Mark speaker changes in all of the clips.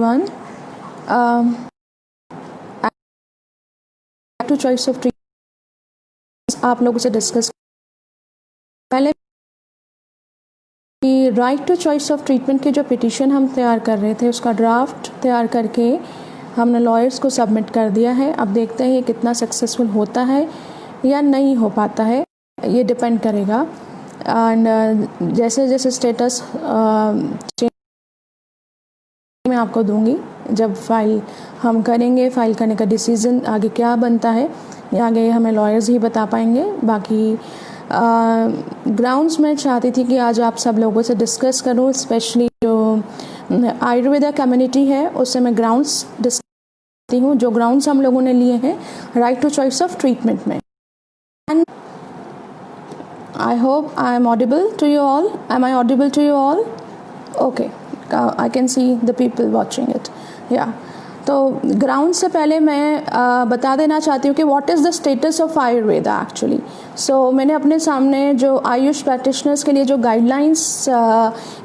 Speaker 1: One to choice of treatment आप लोगों से डिस्कस पहले कि right to choice of treatment की जो पिटीशन हम तैयार कर रहे थे उसका ड्राफ्ट तैयार करके हमने लॉयर्स को सबमिट कर दिया है। अब देखते हैं ये कितना सक्सेसफुल होता है या नहीं हो पाता है, ये डिपेंड करेगा। एंड जैसे जैसे स्टेटस मैं आपको दूंगी, जब फाइल हम करेंगे, फाइल करने का डिसीजन आगे क्या बनता है ये आगे हमें लॉयर्स ही बता पाएंगे। बाकी ग्राउंड्स में चाहती थी कि आज आप सब लोगों से डिस्कस करूं, स्पेशली जो आयुर्वेदा कम्युनिटी है उससे मैं ग्राउंड्स डिस्कस करती हूँ, जो ग्राउंड्स हम लोगों ने लिए हैं right to choice of treatment में। And I hope I am audible to you all. Am I audible to you all? Okay, I can see the people watching it. Yeah. तो ग्राउंड से पहले मैं बता देना चाहती हूँ कि what is the status of Ayurveda actually. So मैंने अपने सामने जो आयुष प्रैक्टिशनर्स के लिए जो गाइडलाइंस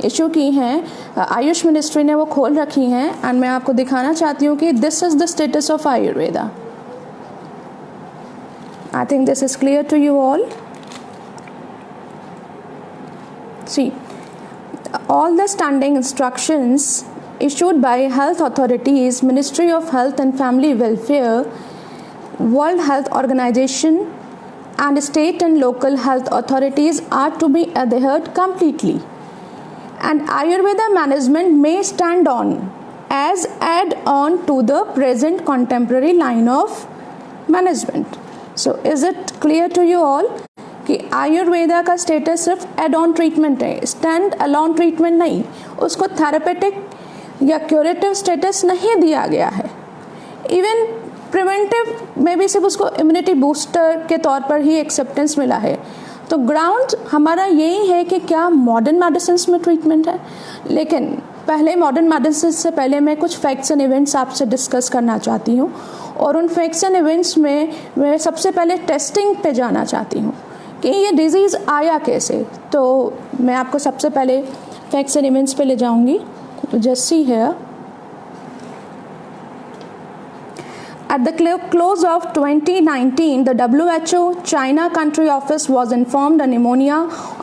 Speaker 1: इशू की हैं आयुष मिनिस्ट्री ने वो खोल रखी हैं, एंड मैं आपको दिखाना चाहती हूँ कि this is the status of Ayurveda. I think this is clear to you all. See, all the standing instructions issued by health authorities, Ministry of Health and Family Welfare, World Health Organization and state and local health authorities are to be adhered completely, and Ayurveda management may stand on as add-on to the present contemporary line of management. So is it clear to you all कि आयुर्वेदा का status सिर्फ add on treatment है, stand alone treatment नहीं, उसको therapeutic या curative status नहीं दिया गया है। इवन प्रिवेंटिव में भी सिर्फ उसको इम्यूनिटी बूस्टर के तौर पर ही एक्सेप्टेंस मिला है। तो ग्राउंड हमारा यही है कि क्या मॉडर्न मेडिसिन में ट्रीटमेंट है, लेकिन पहले मॉडर्न मेडिसिन से पहले मैं कुछ फैक्ट्स एंड इवेंट्स आपसे डिस्कस करना चाहती हूँ, और उन फैक्ट्स एंड इवेंट्स में मैं सबसे पहले टेस्टिंग पे जाना चाहती हूँ कि ये डिज़ीज़ आया कैसे। तो मैं आपको सबसे पहले फैक्ट्स एंड इवेंट्स पे ले जाऊंगी। Just see here, at the close of 2019, the WHO China country office was informed a pneumonia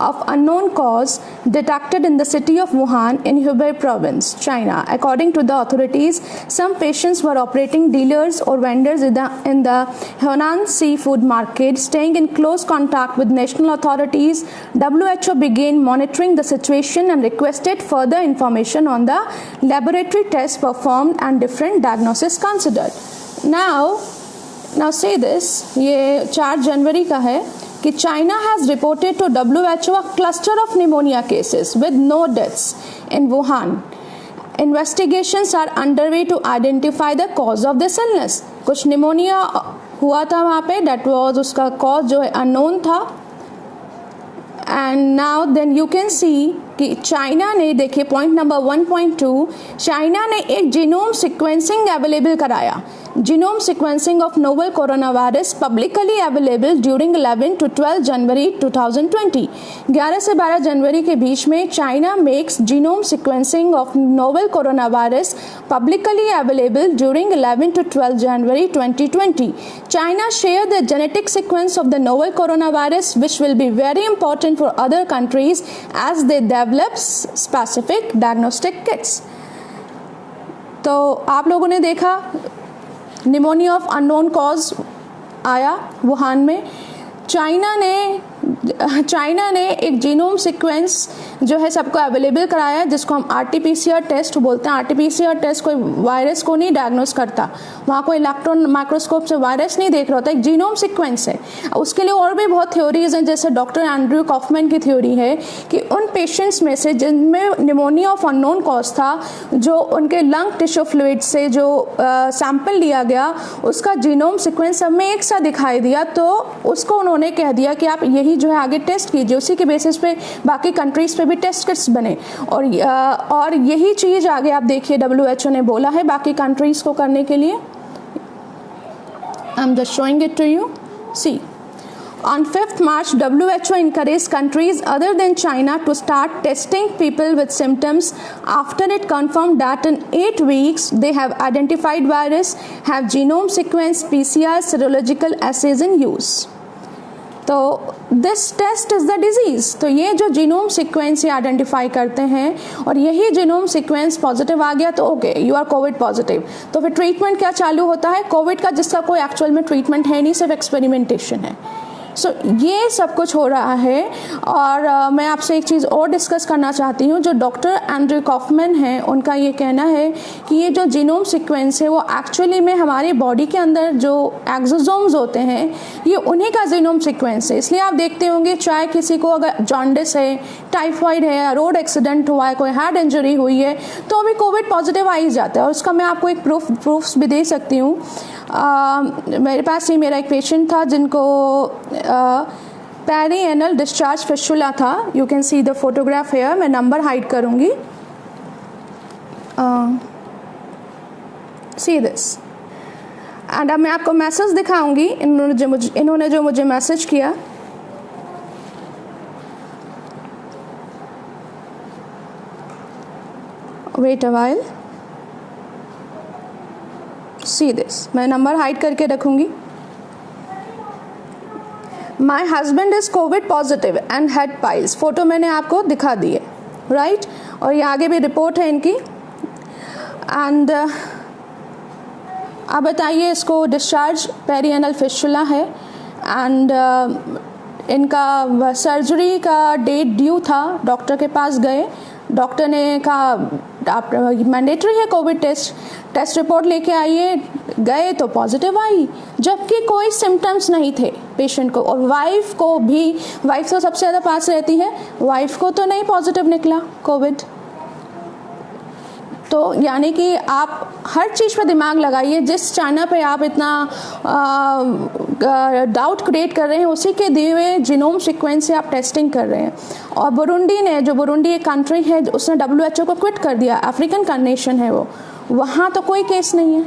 Speaker 1: of unknown cause detected in the city of Wuhan in Hubei province, China. According to the authorities, some patients were operating dealers or vendors in the Henan seafood market, staying in close contact with national authorities. WHO began monitoring the situation and requested further information on the laboratory tests performed and different diagnoses considered. Now say this, ये 4 जनवरी का है कि China has reported to WHO a cluster of pneumonia cases with no deaths in Wuhan. Investigations are underway to identify the cause of this illness. कुछ pneumonia हुआ था वहाँ पे, that was उसका cause जो है unknown था। And now then you can see कि चाइना ने, देखिए पॉइंट नंबर 1.2, चाइना ने एक जीनोम सीक्वेंसिंग अवेलेबल कराया। Genome sequencing of novel corona virus publicly available during 11 to 12 जनवरी 2020। 11 से 12 जनवरी के बीच में China makes genome sequencing of novel corona virus publicly available during 11 to 12 January 2020। China share the genetic sequence of the novel coronavirus, which will be very important for other countries as they develop specific diagnostic kits. तो आप लोगों ने देखा pneumonia of unknown cause आया Wuhan में। China ने एक genome sequence जो है सबको अवेलेबल कराया है, जिसको हम RT-PCR टेस्ट बोलते हैं। RT-PCR टेस्ट कोई वायरस को नहीं डायग्नोस करता, वहाँ कोई इलेक्ट्रॉन माइक्रोस्कोप से वायरस नहीं देख रहा होता, एक जीनोम सीक्वेंस है। उसके लिए और भी बहुत थ्योरीज हैं, जैसे डॉक्टर एंड्रयू कॉफमैन की थ्योरी है कि उन पेशेंट्स में से जिनमें निमोनिया ऑफ अननोन कॉज था, जो उनके लंग टिश्यू फ्लूइड से जो सैंपल लिया गया उसका जीनोम सीक्वेंस सब में एक सा दिखाई दिया, तो उसको उन्होंने कह दिया कि आप यही जो है आगे टेस्ट कीजिए। उसी के बेसिस पे बाकी कंट्रीज पे भी टेस्ट किट्स बने, और यही चीज़ आगे आप देखिए WHO ने बोला है बाकी कंट्रीज को करने के लिए। I am just showing it to you, see. On 5th March, WHO encouraged countries other than China to start testing people with symptoms after it confirmed that in 8 weeks they have identified virus, have genome sequence, PCR, serological assays in use. तो this test is the disease. तो ये जो genome sequence ये identify करते हैं और यही genome sequence positive आ गया तो okay you are COVID positive. तो फिर ट्रीटमेंट क्या चालू होता है कोविड का, जिसका कोई एक्चुअल में ट्रीटमेंट है नहीं, सिर्फ एक्सपेरिमेंटेशन है। सो ये सब कुछ हो रहा है। और मैं आपसे एक चीज़ और डिस्कस करना चाहती हूँ। जो डॉक्टर एंड्रयू कॉफमैन हैं उनका ये कहना है कि ये जो जीनोम सीक्वेंस है वो एक्चुअली में हमारे बॉडी के अंदर जो एक्सोसोम्स होते हैं ये उन्हीं का जीनोम सीक्वेंस है। इसलिए आप देखते होंगे चाहे किसी को अगर जॉन्डिस है, टाइफाइड है, रोड एक्सीडेंट हुआ है, कोई हेड इंजरी हुई है तो अभी कोविड पॉजिटिव आ ही जाता है। और उसका मैं आपको एक प्रूफ्स भी दे सकती हूँ। मेरे पास ही मेरा एक पेशेंट था जिनको पेरिएनल डिस्चार्ज फिस्टुला था। You can see the photograph here. मैं नंबर हाइड करूँगी। सी दिस एंड अब मैं आपको मैसेज दिखाऊंगी इन्होंने जो मुझे मैसेज किया। Wait a while. See this, मैं नंबर हाइड करके रखूंगी। My husband is COVID positive and had piles. Photo मैंने आपको दिखा दी है, राइट। और ये आगे भी रिपोर्ट है इनकी। एंड आप बताइए, इसको डिस्चार्ज पेरिएनल फिस्टुला है एंड इनका सर्जरी का डेट ड्यू था। डॉक्टर के पास गए, डॉक्टर ने कहा आप मैंडेटरी है कोविड टेस्ट रिपोर्ट लेके आइए। गए तो पॉजिटिव आई, जबकि कोई सिम्टम्स नहीं थे पेशेंट को। और वाइफ को भी, वाइफ तो सबसे ज़्यादा पास रहती है, वाइफ को तो नहीं पॉजिटिव निकला कोविड। तो यानी कि आप हर चीज़ पर दिमाग लगाइए। जिस चाइना पे आप इतना डाउट क्रिएट कर रहे हैं उसी के दिए हुए जीनोम सीक्वेंस से आप टेस्टिंग कर रहे हैं। और बुरुंडी ने, जो बुरुंडी एक कंट्री है उसने WHO को क्विट कर दिया, अफ्रीकन का नेशन है वो, वहाँ तो कोई केस नहीं है।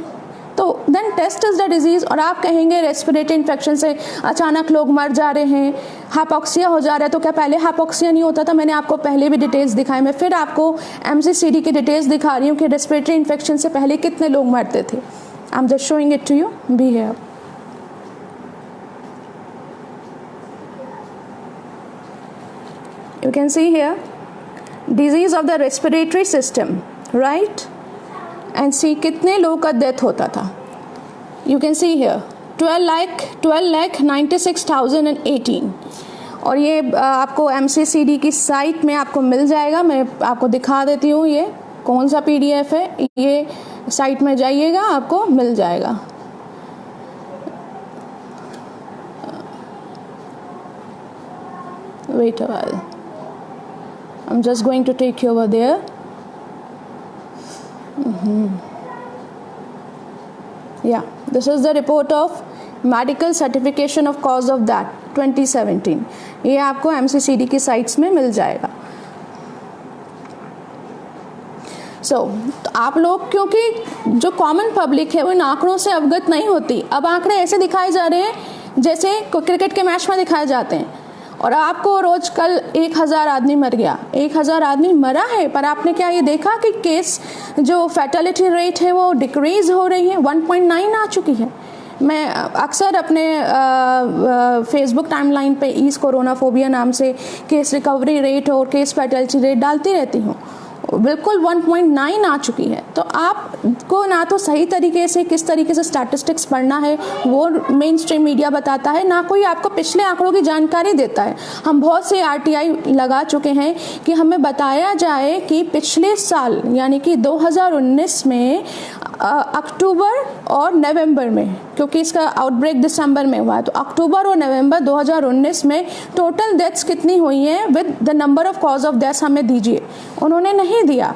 Speaker 1: तो then test is the disease. और आप कहेंगे रेस्पिरेटरी इन्फेक्शन से अचानक लोग मर जा रहे हैं, हाइपोक्सिया हो जा रहा है। तो क्या पहले हाइपोक्सिया नहीं होता था? मैंने आपको पहले भी डिटेल्स दिखाई, मैं फिर आपको MCCD की डिटेल्स दिखा रही हूँ कि रेस्पिरेटरी इन्फेक्शन से पहले कितने लोग मरते थे। I am just showing it to you, be here. You can see here disease of the respiratory system, right? And see कितने लोगों का डेथ होता था। You can see here 12,96,018। और ये आपको MCCD की साइट में आपको मिल जाएगा। मैं आपको दिखा देती हूँ ये कौन सा PDF है। ये साइट में जाइएगा, आपको मिल जाएगा। Wait a while. I'm just going to take you over there. Yeah, this is the report of medical certification of cause of death 2017. ये आपको MCCD की साइट्स में मिल जाएगा। तो आप लोग, क्योंकि जो कॉमन पब्लिक है वो इन आंकड़ों से अवगत नहीं होती। अब आंकड़े ऐसे दिखाए जा रहे हैं जैसे क्रिकेट के मैच में दिखाए जाते हैं। और आपको रोज कल 1000 आदमी मर गया, 1000 आदमी मरा है, पर आपने क्या ये देखा कि केस जो फैटेलिटी रेट है वो डिक्रीज हो रही है, 1.9 आ चुकी है। मैं अक्सर अपने फेसबुक टाइमलाइन पे ईस्ट कोरोना फोबिया नाम से केस रिकवरी रेट और केस फैटेलिटी रेट डालती रहती हूँ। बिल्कुल 1.9 आ चुकी है। तो आपको ना तो सही तरीके से किस तरीके से स्टैटिस्टिक्स पढ़ना है वो मेन स्ट्रीम मीडिया बताता है, ना कोई आपको पिछले आंकड़ों की जानकारी देता है। हम बहुत से RTI लगा चुके हैं कि हमें बताया जाए कि पिछले साल यानी कि 2019 में अक्टूबर और नवंबर में, क्योंकि इसका आउटब्रेक दिसंबर में हुआ है, तो अक्टूबर और नवंबर 2019 में टोटल डेथ्स कितनी हुई हैं with the number of cause of deaths हमें दीजिए। उन्होंने नहीं दिया।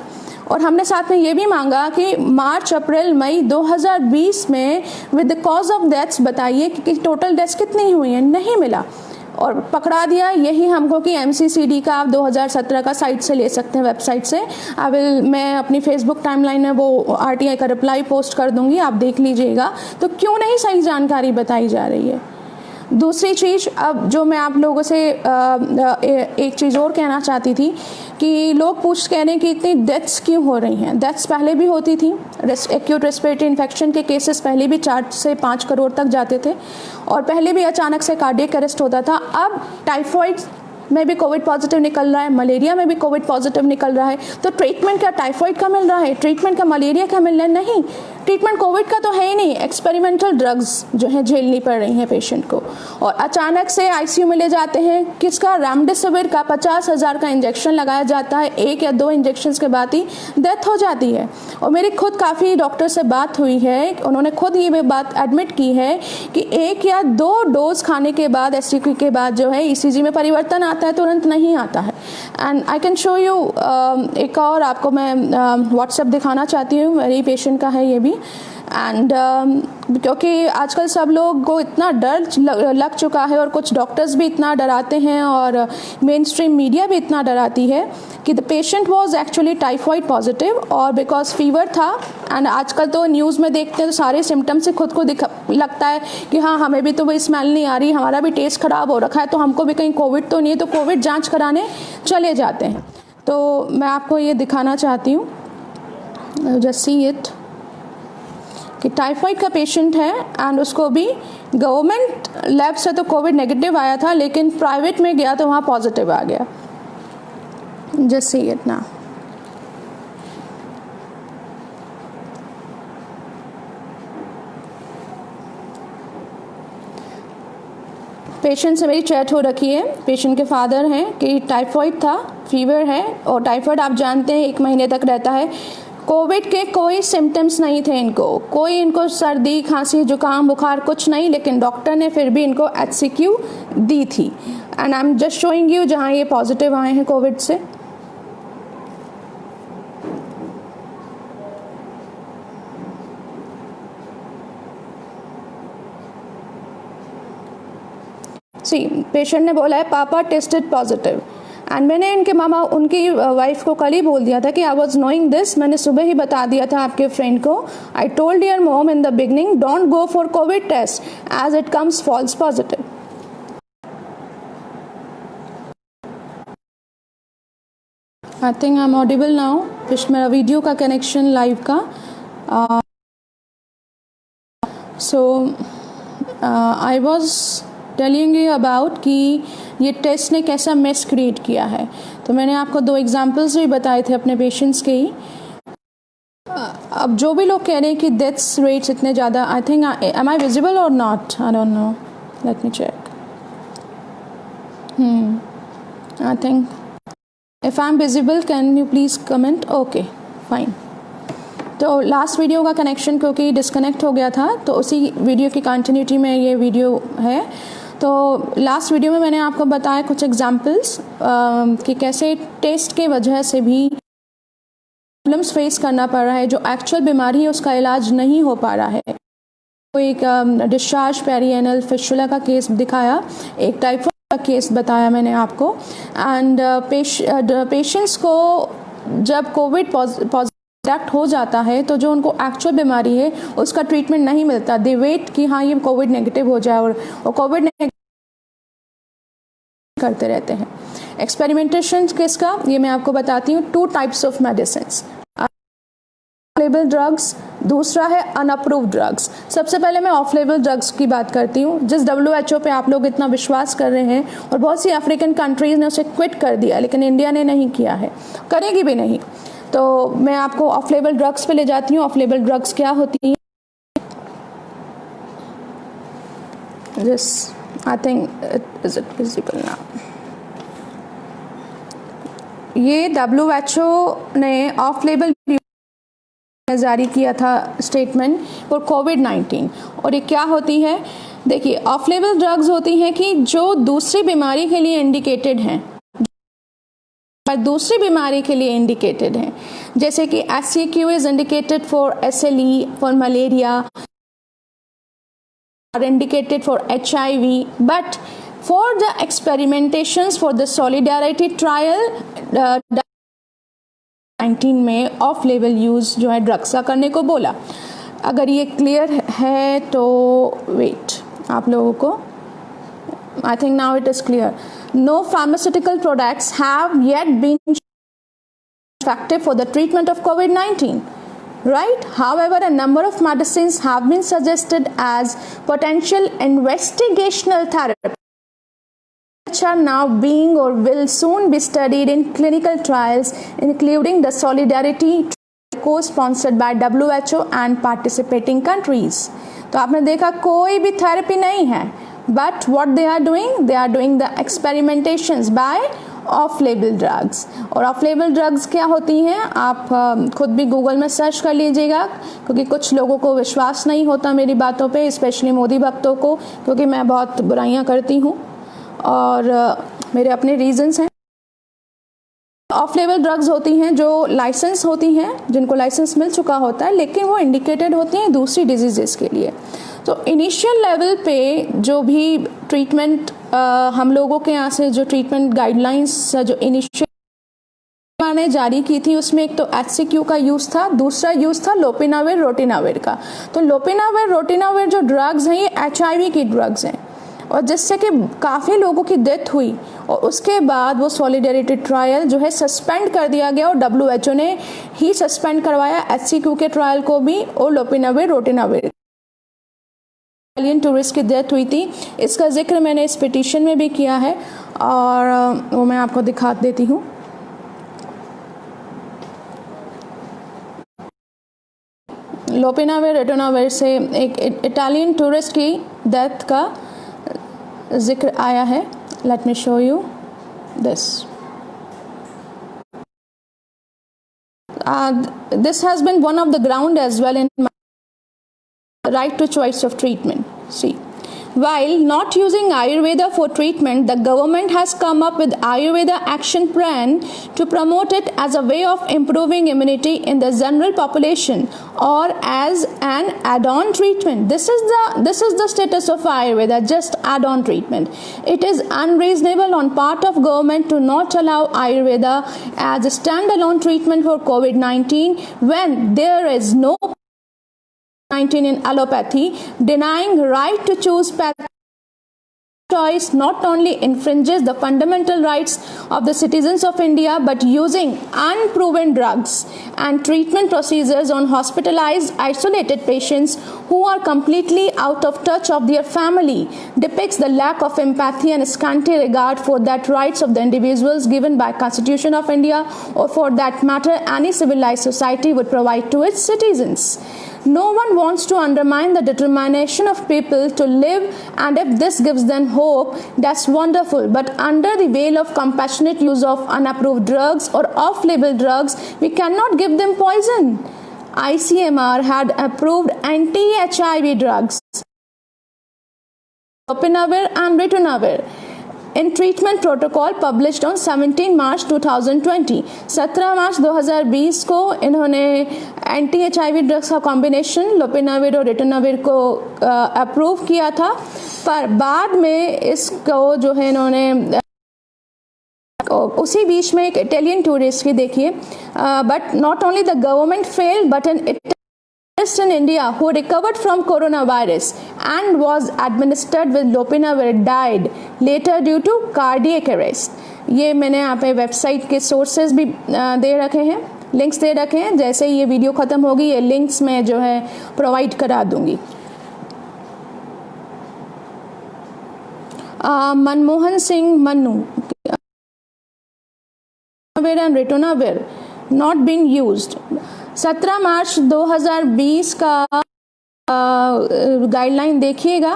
Speaker 1: और हमने साथ में ये भी मांगा कि मार्च, अप्रैल, मई 2020 में with the cause of deaths बताइए कि टोटल डेथ्स कितनी हुई हैं। नहीं मिला और पकड़ा दिया यही हमको कि MCCD का आप 2017 का साइट से ले सकते हैं, वेबसाइट से। मैं अपनी फेसबुक टाइमलाइन में वो RTI का रिप्लाई पोस्ट कर दूंगी, आप देख लीजिएगा। तो क्यों नहीं सही जानकारी बताई जा रही है? दूसरी चीज़, अब जो मैं आप लोगों से एक चीज़ और कहना चाहती थी कि लोग कह रहे हैं कि इतनी डेथ्स क्यों हो रही हैं। डेथ्स पहले भी होती थी, एक्यूट रेस्पिरेटरी इन्फेक्शन के केसेस पहले भी 4 से 5 करोड़ तक जाते थे, और पहले भी अचानक से कार्डियक अरेस्ट होता था। अब टाइफॉइड में भी कोविड पॉजिटिव निकल रहा है, मलेरिया में भी कोविड पॉजिटिव निकल रहा है। तो ट्रीटमेंट क्या टाइफॉइड का मिल रहा है, ट्रीटमेंट का मलेरिया का मिल रहा है? नहीं, ट्रीटमेंट कोविड का तो है ही नहीं। एक्सपेरिमेंटल ड्रग्स जो है झेलनी पड़ रही हैं पेशेंट को, और अचानक से आईसीयू में ले जाते हैं। किसका? रेमडेसिविर का 50,000 का इंजेक्शन लगाया जाता है, 1 या 2 इंजेक्शन के बाद ही डेथ हो जाती है। और मेरी खुद काफ़ी डॉक्टर से बात हुई है, उन्होंने खुद ये बात एडमिट की है कि 1 या 2 डोज खाने के बाद, एसटीक्यू के बाद जो है ईसीजी में परिवर्तन आता है, तुरंत नहीं आता है। And I can show you, एक और आपको मैं व्हाट्सएप दिखाना चाहती हूँ, मेरी पेशेंट का है ये भी। एंड क्योंकि आजकल सब लोग को इतना डर लग चुका है, और कुछ डॉक्टर्स भी इतना डराते हैं, और मेन स्ट्रीम मीडिया भी इतना डराती है कि the patient was actually typhoid positive, और बिकॉज फीवर था। एंड आजकल तो न्यूज़ में देखते हैं तो सारे सिम्टम्स से खुद को लगता है कि हाँ, हमें भी तो वही स्मेल नहीं आ रही, हमारा भी टेस्ट ख़राब हो रखा है, तो हमको भी कहीं कोविड तो नहीं है, तो कोविड जाँच कराने चले जाते हैं। तो मैं आपको ये दिखाना चाहती हूँ, जस्ट सी इट, कि टाइफॉइड का पेशेंट है, एंड उसको भी गवर्नमेंट लैब से तो कोविड नेगेटिव आया था, लेकिन प्राइवेट में गया तो वहाँ पॉजिटिव आ गया। जस्ट सी इट ना। पेशेंट से मेरी चैट हो रखी है, पेशेंट के फादर हैं, कि टाइफॉइड था, फीवर है, और टाइफॉइड आप जानते हैं 1 महीने तक रहता है। कोविड के कोई सिम्टम्स नहीं थे इनको सर्दी, खांसी, जुकाम, बुखार कुछ नहीं, लेकिन डॉक्टर ने फिर भी इनको HCQ दी थी। And I am just showing you जहाँ ये पॉजिटिव आए हैं कोविड से। पेशेंट ने बोला है पापा टेस्टेड पॉजिटिव, एंड मैंने उनकी वाइफ को कल ही बोल दिया था कि आई वॉज नोइंग दिस, मैंने सुबह ही बता दिया था आपके फ्रेंड को। I told your mom in the beginning, don't go for COVID test as it comes false positive. I think I am audible now. मेरा वीडियो का कनेक्शन लाइव का, so I was telling you about कि ये test ने कैसा mess create किया है। तो मैंने आपको 2 एग्जांपल्स भी बताए थे अपने पेशेंट्स के ही। अब जो भी लोग कह रहे हैं कि डेथ्स रेट्स इतने ज़्यादा, I think, am I visible और not, I don't know, let me check. I think if I am visible can you please comment. Okay fine. तो लास्ट वीडियो का कनेक्शन क्योंकि डिस्कनेक्ट हो गया था, तो उसी वीडियो की कंटिन्यूटी में ये वीडियो है। तो लास्ट वीडियो में मैंने आपको बताया कुछ एग्जांपल्स कि कैसे टेस्ट के वजह से भी प्रॉब्लम्स फेस करना पड़ रहा है, जो एक्चुअल बीमारी है उसका इलाज नहीं हो पा रहा है। तो एक डिस्चार्ज पेरिएनल फिस्टुला का केस दिखाया, एक टाइफॉइड का केस बताया मैंने आपको। एंड पेशेंट्स को जब कोविड पॉजिटिव हो जाता है तो जो उनको एक्चुअल बीमारी है उसका ट्रीटमेंट नहीं मिलता। दे वेट कि हाँ ये कोविड नेगेटिव हो जाए, और कोविड करते रहते हैं। एक्सपेरिमेंटेशन किसका, ये मैं आपको बताती हूँ। 2 types of medicines, of label drugs, दूसरा है अनअप्रूव्ड ड्रग्स। सबसे पहले मैं ऑफ लेबल ड्रग्स की बात करती हूँ, जिस WHO पे आप लोग इतना विश्वास कर रहे हैं, और बहुत सी अफ्रीकन कंट्रीज ने उसे क्विट कर दिया, लेकिन इंडिया ने नहीं किया है, करेगी भी नहीं। तो मैं आपको ऑफ लेबल ड्रग्स पे ले जाती हूँ। ऑफ लेबल ड्रग्स क्या होती हैं? I think is it visible now. ये WHO ने ऑफ लेबल जारी किया था स्टेटमेंट फॉर कोविड-19। और ये क्या होती है? देखिए, ऑफ लेबल ड्रग्स होती हैं कि जो दूसरी बीमारी के लिए इंडिकेटेड हैं, दूसरी बीमारी के लिए इंडिकेटेड हैं, जैसे कि HCQ is indicated for SLE, for malaria, are indicated for HIV, but for the experimentations for the solidarity trial 19 में ऑफ लेवल यूज़ जो है ड्रग्स का करने को बोला। अगर ये क्लियर है तो वेट, आप लोगों को I think now it is clear. No pharmaceutical products have yet been effective for the treatment of COVID-19. Right? However, a number of medicines have been suggested as potential investigational therapies, which are now being or will soon be studied in clinical trials, including the Solidarity co-sponsored by WHO and participating countries. तो आपने देखा कोई भी therapy नहीं है, but what they are doing the experimentations by of label drugs. और of label drugs क्या होती हैं आप खुद भी गूगल में सर्च कर लीजिएगा, क्योंकि कुछ लोगों को विश्वास नहीं होता मेरी बातों पे, स्पेशली मोदी भक्तों को, क्योंकि मैं बहुत बुराइयां करती हूँ और मेरे अपने रीजंस हैं. ऑफ लेबल ड्रग्स होती हैं जो लाइसेंस होती हैं, जिनको लाइसेंस मिल चुका होता है, लेकिन वो इंडिकेटेड होती हैं दूसरी डिजीजेस के लिए. तो इनिशियल लेवल पे जो भी ट्रीटमेंट हम लोगों के यहाँ से जो ट्रीटमेंट गाइडलाइंस जो इनिशियल ने जारी की थी, उसमें एक तो HCQ का यूज़ था, दूसरा यूज़ था लोपिनाविर रोटिनाविर का. तो लोपिनाविर रोटिनाविर जो ड्रग्स हैं ये HIV की ड्रग्स हैं, और जिससे कि काफ़ी लोगों की डेथ हुई, और उसके बाद वो सॉलिडेरिटी ट्रायल जो है सस्पेंड कर दिया गया, और WHO ने ही सस्पेंड करवाया HCQ के ट्रायल को भी, और लोपिनाविर रोटिनाविर. इटालियन टूरिस्ट की डेथ हुई थी, इसका जिक्र मैंने इस पिटीशन में भी किया है, और वो मैं आपको दिखा देती हूँ. लोपिनाविर रोटिनाविर से एक इटालियन टूरिस्ट की डेथ का जिक्र आया है. Let me show you this. This has been one of the ground as well in my right to choice of treatment. See, while not using Ayurveda for treatment, the government has come up with Ayurveda Action Plan to promote it as a way of improving immunity in the general population, or as an add-on treatment. This is the status of Ayurveda, just add-on treatment. It is unreasonable on part of government to not allow Ayurveda as a standalone treatment for COVID-19 when there is no COVID-19 in allopathy. Denying right to choose choice not only infringes the fundamental rights of the citizens of India, but using unproven drugs and treatment procedures on hospitalized isolated patients who are completely out of touch of their family depicts the lack of empathy and scanty regard for that rights of the individuals given by Constitution of India, or for that matter any civilized society would provide to its citizens. No one wants to undermine the determination of people to live, and if this gives them hope, that's wonderful. But under the veil of compassionate use of unapproved drugs or off-label drugs, we cannot give them poison. ICMR had approved anti-HIV drugs, lopiravir and ritonavir, in treatment protocol published on 17 March 2020. 17 मार्च 2020 को इन्होंने anti-HIV drugs का combination लोपिनाविर और ritonavir को approve किया था, पर बाद में इसको जो है इन्होंने उसी बीच में एक इटालियन टूरिस्ट की देखिए, but not only the government failed but an in India who recovered from coronavirus and was administered with lopinavir died later due to cardiac arrest. ये मैंने यहाँ पे वेबसाइट के सोर्सेज भी दे रखे हैं, लिंक्स दे रखे हैं. जैसे ही ये वीडियो ख़त्म होगी ये लिंक्स मैं जो है प्रोवाइड करा दूंगी. Manmohan Singh Mannu, and ritonavir not being used. 17 मार्च 2020 का गाइडलाइन देखिएगा,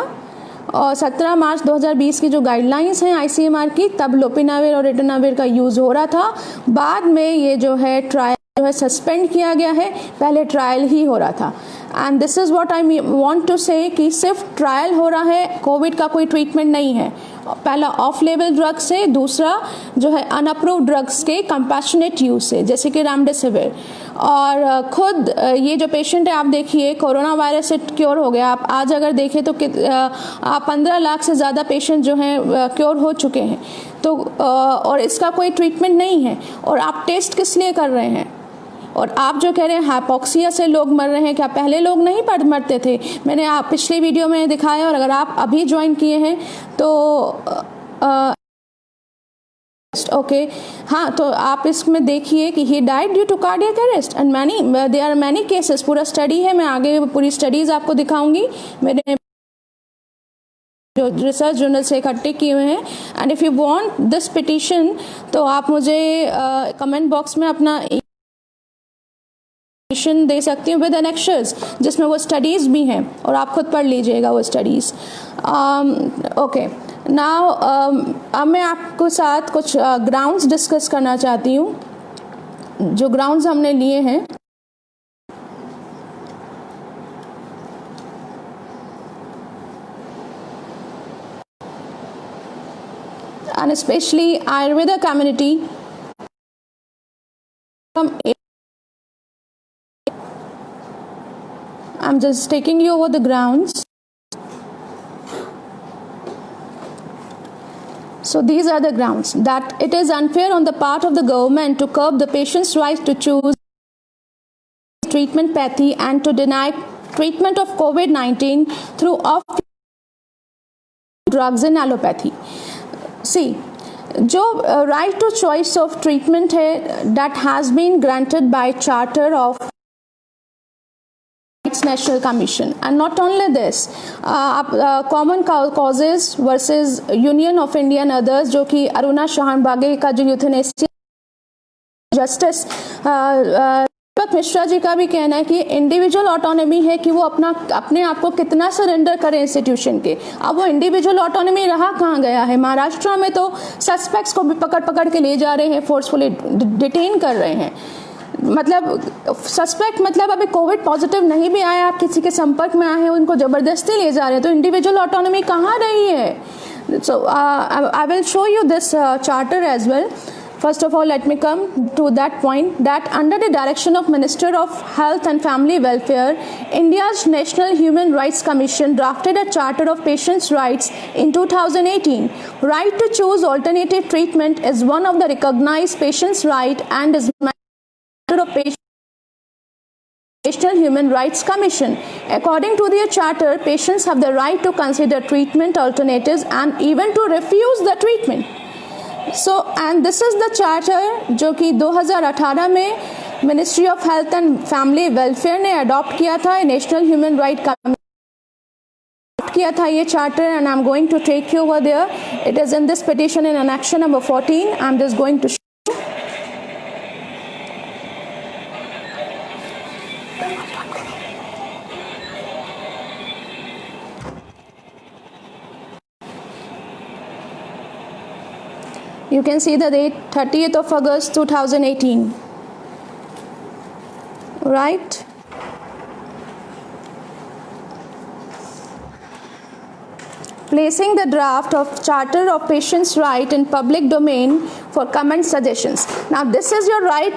Speaker 1: और 17 मार्च 2020 की जो गाइडलाइंस हैं ICMR की, तब लोपिनाविर और रिटोनाविर का यूज़ हो रहा था. बाद में ये जो है ट्रायल जो है सस्पेंड किया गया है, पहले ट्रायल ही हो रहा था. And this is what I want to say कि सिर्फ ट्रायल हो रहा है, कोविड का कोई ट्रीटमेंट नहीं है. पहला ऑफ लेवल ड्रग्स से, दूसरा जो है अनअप्रूव्ड ड्रग्स के कंपैशनेट यूज से, जैसे कि रेमडेसिविर. और खुद ये जो पेशेंट है आप देखिए कोरोना वायरस से क्योर हो गया. आप आज अगर देखें तो 15 लाख से ज़्यादा पेशेंट जो हैं क्योर हो चुके हैं. तो और इसका कोई ट्रीटमेंट नहीं है, और आप टेस्ट किस लिए कर रहे हैं? और आप जो कह रहे हैं हाइपोक्सिया से लोग मर रहे हैं, क्या पहले लोग नहीं मरते थे? मैंने आप पिछली वीडियो में दिखाया, और अगर आप अभी ज्वाइन किए हैं तो ओके हाँ, तो आप इसमें देखिए कि he died due to cardiac arrest and many there are many cases. पूरा स्टडी है, मैं आगे पूरी स्टडीज आपको दिखाऊंगी, मैंने जो रिसर्च जर्नल से इकट्ठे किए हुए हैं। And if you want this petition तो आप मुझे कमेंट बॉक्स में अपना दे सकती हूँ विद एनेक्शर्स, जिसमें वो स्टडीज़ भी हैं, और आप खुद पढ़ लीजिएगा वो स्टडीज़। ओके नाउ अब मैं आपको साथ कुछ ग्राउंड्स डिस्कस करना चाहती हूँ, जो ग्राउंड्स हमने लिए हैं। And especially Ayurveda community I'm just taking you over the grounds. So these are the grounds that it is unfair on the part of the government to curb the patient's right to choose treatment pathy and to deny treatment of COVID-19 through off drugs and allopathy. See, जो right to choice of treatment है, that has been granted by Charter of National Commission, and not only this, common causes versus Union of India and others, जो कि अरुणा शाहनबागे का जो euthanasia justice दीपक मिश्रा जी का भी कहना है कि इंडिविजुअल ऑटोनॉमी है कि वो अपने आप को कितना सरेंडर करे इंस्टीट्यूशन के। अब वो इंडिविजुअल ऑटोनॉमी रहा कहाँ गया है? महाराष्ट्र में तो सस्पेक्ट्स को भी पकड़ के ले जा रहे हैं, फोर्सफुली डिटेन कर रहे हैं। मतलब सस्पेक्ट मतलब अभी कोविड पॉजिटिव नहीं भी आया, आप किसी के संपर्क में आए हैं, उनको ज़बरदस्ती ले जा रहे हैं, तो इंडिविजुअल ऑटोनॉमी कहाँ रही है? So I will show you this charter as well. First of all, let me come to that point that under the direction of Minister of Health and Family Welfare, India's National Human Rights Commission drafted a Charter of Patients' Rights in 2018. Right to choose alternative treatment is one of the recognized patients' right and is matter of National Human Rights Commission. According to their charter, patients have the right to consider treatment alternatives and even to refuse the treatment. So, and this is the charter जो कि 2018 में ministry of health and family welfare ने adopt किया था, national human right किया था ये charter, and I am going to take you over there. It is in this petition in annexation number 14. I am just going to You can see the date 30th of August 2018, right? Placing the draft of Charter of Patients' Right in public domain for comment suggestions. Now this is your right.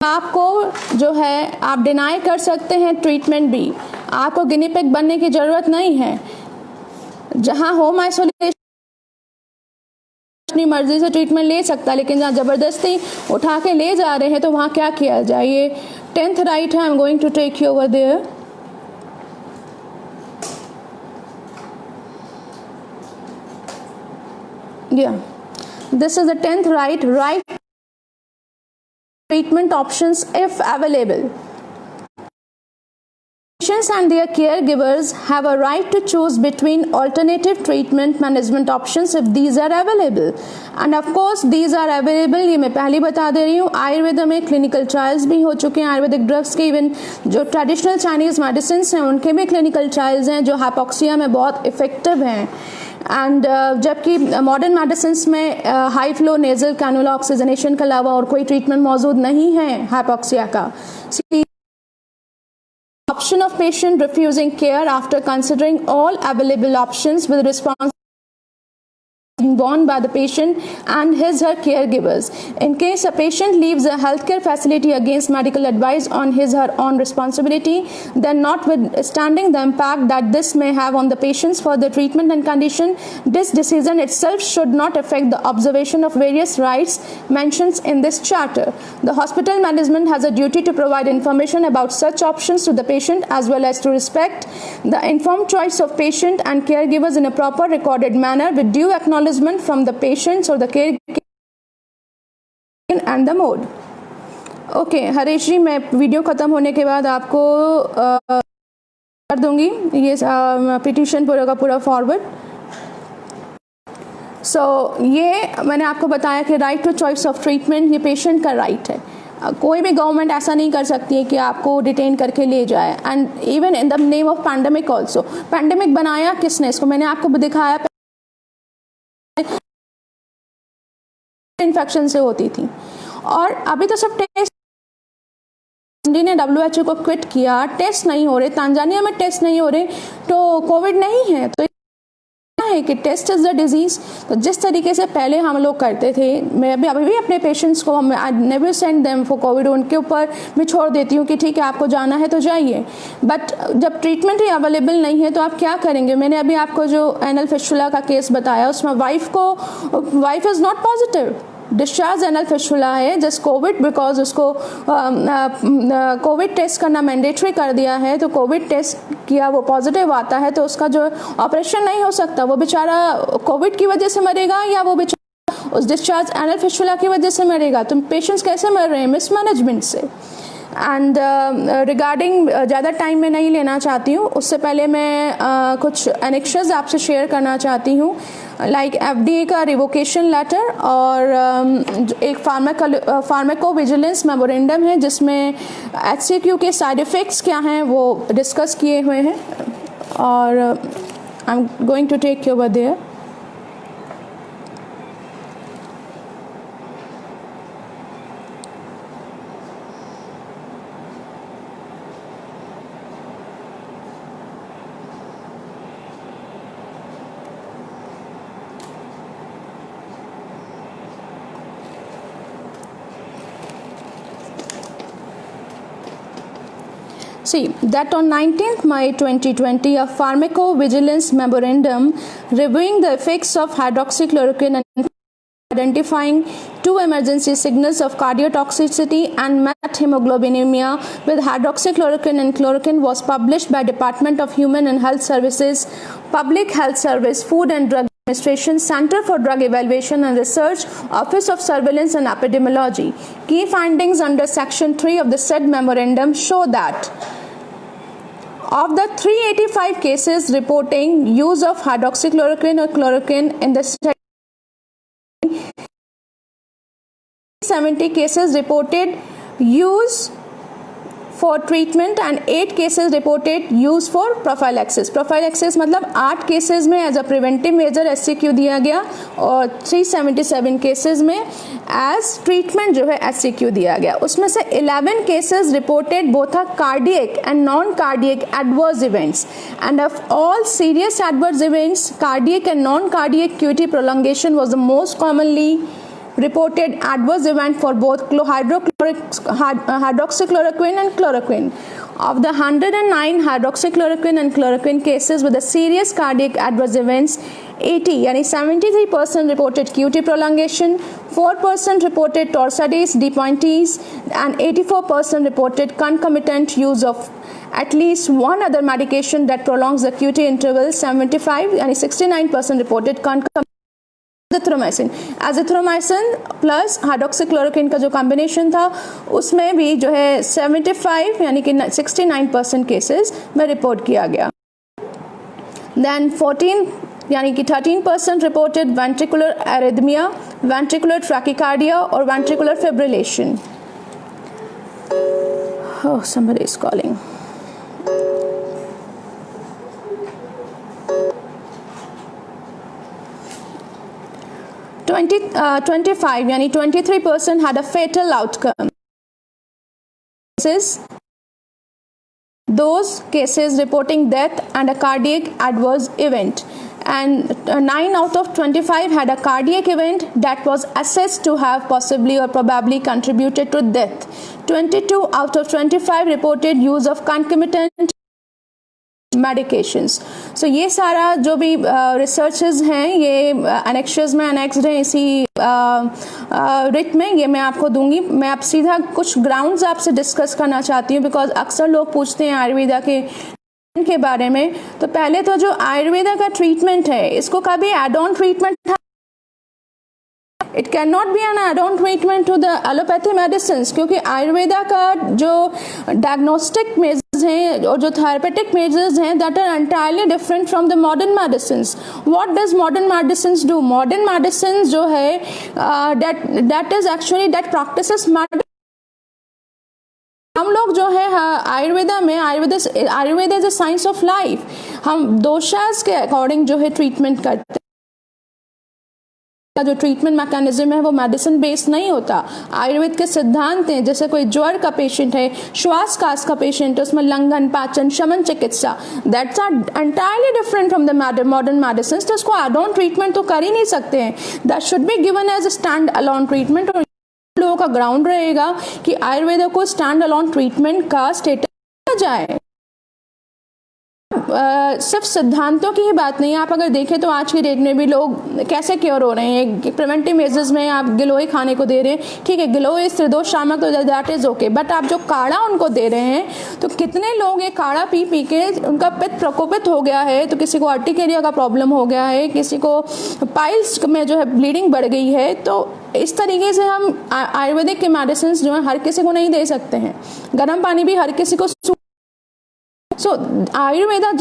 Speaker 1: आपको जो है आप deny कर सकते हैं treatment भी, आपको guinea pig बनने की ज़रूरत नहीं है. जहां होम आइसोलेशन अपनी मर्जी से ट्रीटमेंट ले सकता है, लेकिन जहाँ ज़बरदस्ती उठा के ले जा रहे हैं तो वहाँ क्या किया जाए? ये 10th राइट है. I am going to take you over there. This is the 10th right treatment options if available. Patients and their caregivers have a right to choose between alternative treatment management options if these are available. And of course these are available. ये मैं पहले बता दे रही हूँ, आयुर्वेद में clinical trials भी हो चुके हैं आयुर्वेदिक ड्रग्स के. इवन जो ट्रेडिशनल चाइनीज़ मेडिसिन हैं उनके भी क्लिनिकल ट्रायल्स हैं जो हाइपोक्सिया में बहुत इफेक्टिव हैं. एंड जबकि मॉडर्न मेडिसिन में high flow nasal cannula oxygenation के अलावा और कोई ट्रीटमेंट मौजूद नहीं है हाइपोक्सिया का. Option of patient refusing care after considering all available options with response being borne by the patient and his her caregivers. In case a patient leaves a healthcare facility against medical advice on his her own responsibility, then notwithstanding the impact that this may have on the patient's further treatment and condition, this decision itself should not affect the observation of various rights mentioned in this charter. The hospital management has a duty to provide information about such options to the patient as well as to respect the informed choice of patient and caregivers in a proper recorded manner with due acknowledgement from the patients or the caregiver and the mode. Okay Harish ji, मैं video ख़त्म होने के बाद आपको कर दूंगी ये petition पूरा का पूरा फॉरवर्ड. ये मैंने आपको बताया कि right to choice of treatment ये पेशेंट का राइट है. कोई भी गवर्नमेंट ऐसा नहीं कर सकती है कि आपको डिटेन करके ले जाए. And even in the name of pandemic also. Pandemic बनाया किसने? इसको मैंने आपको दिखाया इन्फेक्शन से होती थी. और अभी तो सब टेस्ट ने WHO को क्विट किया, टेस्ट नहीं हो रहे. तांजानिया में टेस्ट नहीं हो रहे तो कोविड नहीं है. तो है कि टेस्ट इज द डिजीज. तो जिस तरीके से पहले हम लोग करते थे, मैं अभी भी अपने पेशेंट्स को I never send them for Covid. उनके ऊपर मैं छोड़ देती हूँ कि ठीक है आपको जाना है तो जाइए. बट जब ट्रीटमेंट ही अवेलेबल नहीं है तो आप क्या करेंगे? मैंने अभी आपको जो एनल फिस्टुला का केस बताया उसमें wife is not positive, discharge anal fistula है, जस्ट कोविड बिकॉज उसको कोविड टेस्ट करना मैंडेटरी कर दिया है. तो कोविड टेस्ट किया, वो पॉजिटिव आता है तो उसका जो ऑपरेशन नहीं हो सकता. वो बेचारा कोविड की वजह से मरेगा या वो बेचारा उस डिस्चार्ज एनल फिस्टुला की वजह से मरेगा. तो पेशेंट्स कैसे मर रहे हैं? मिसमैनेजमेंट से. एंड रिगार्डिंग ज़्यादा टाइम मैं नहीं लेना चाहती हूँ, उससे पहले मैं कुछ एनेक्शंस आपसे शेयर करना चाहती हूँ. लाइक FDA का रिवोकेशन लेटर और एक फार्माको विजिलेंस मेमोरेंडम है जिसमें HCQ के साइड इफ़ेक्ट्स क्या हैं वो डिस्कस किए हुए हैं. और I am going to take you over there. See that on 19th May 2020, a pharmacovigilance memorandum reviewing the effects of hydroxychloroquine and identifying two emergency signals of cardiotoxicity and methemoglobinemia with hydroxychloroquine and chloroquine was published by Department of Human and Health Services, Public Health Service, Food and Drug Administration, Center for Drug Evaluation and Research, Office of Surveillance and Epidemiology. Key findings under Section 3 of the said memorandum show that of the 385 cases reporting use of hydroxychloroquine or chloroquine in the study, 70 cases reported use for treatment and 8 cases reported use for prophylaxis. Prophylaxis मतलब 8 cases में as a preventive measure SCQ दिया गया और 377 cases में as treatment जो है SCQ दिया गया. उसमें से 11 cases reported both are cardiac and non cardiac adverse events. And of all serious adverse events, cardiac and non-cardiac QT prolongation was the most commonly reported adverse event for both hydroxychloroquine and chloroquine. Of the 109 hydroxychloroquine and chloroquine cases with the serious cardiac adverse events, 80 यानी 73% reported QT prolongation, 4% reported torsades de pointes and 84% reported concomitant use of at least one other medication that prolongs the QT interval. 75 यानी 69% reported concomitant azithromycin plus hydroxychloroquine का जो combination था उसमें भी जो है 75 यानी कि 69% केसेस में रिपोर्ट किया गया. देन 14 यानी कि 13% reported ventricular arrhythmia, ventricular tachycardia और ventricular fibrillation. Oh, somebody is calling. 25 यानी 23% had a fatal outcome. Those cases reporting death and a cardiac adverse event. and 9 out of 25 had a cardiac event that was assessed to have possibly or probably contributed to death. 22 out of 25 reported use of concomitant medications. So ये सारा जो भी researches हैं ये annexures में annexed हैं इसी writ में, ये मैं आपको दूंगी. मैं आप सीधा कुछ ग्राउंड्स आपसे डिस्कस करना चाहती हूँ बिकॉज अक्सर लोग पूछते हैं आयुर्वेदा के बारे में. तो पहले तो जो आयुर्वेदा का ट्रीटमेंट है इसको कभी एड ऑन ट्रीटमेंट था. It can not be an add on treatment to the allopathy medicine, क्योंकि आयुर्वेदा का जो डायग्नोस्टिक मेजर्स हैं और जो थेरेपेटिक मेजर्स हैं that are entirely different from the modern medicine. What does modern medicine do? Modern medicine जो है that is actually that practises. हम लोग जो है आयुर्वेदा में Ayurveda is a science of life. हम दोषास के अकॉर्डिंग जो है ट्रीटमेंट करते हैं. जो ट्रीटमेंट मैकेनिज्म है वो मेडिसिन बेस्ड नहीं होता. आयुर्वेद के सिद्धांत हैं, जैसे कोई ज्वर का पेशेंट है, श्वास कास का पेशेंट है, उसमें लंघन पाचन शमन चिकित्सा, that's are entirely different from the modern medicine. तो उसको एड ऑन ट्रीटमेंट तो कर ही नहीं सकते हैं. That should be given as a stand alone treatment. और लोगों का ग्राउंड रहेगा कि आयुर्वेदा को स्टैंड अलोन ट्रीटमेंट का स्टेटस दिया जाए. सिर्फ सिद्धांतों की ही बात नहीं है. आप अगर देखें तो आज की डेट में भी लोग कैसे क्योर हो रहे हैं. प्रिवेंटिव मेजर्स में आप गिलोय खाने को दे रहे हैं, ठीक है, गिलोय त्रिदोष शामक तो दैट इज ओके, बट आप जो काढ़ा उनको दे रहे हैं तो कितने लोग ये काढ़ा पी पी के उनका पित्त प्रकोपित हो गया है. तो किसी को अर्टिकेरिया का प्रॉब्लम हो गया है, किसी को पाइल्स में जो है ब्लीडिंग बढ़ गई है. तो इस तरीके से हम आयुर्वेदिक के मेडिसिन जो है हर किसी को नहीं दे सकते हैं. गर्म पानी भी हर किसी को. सो आयुर्वेदा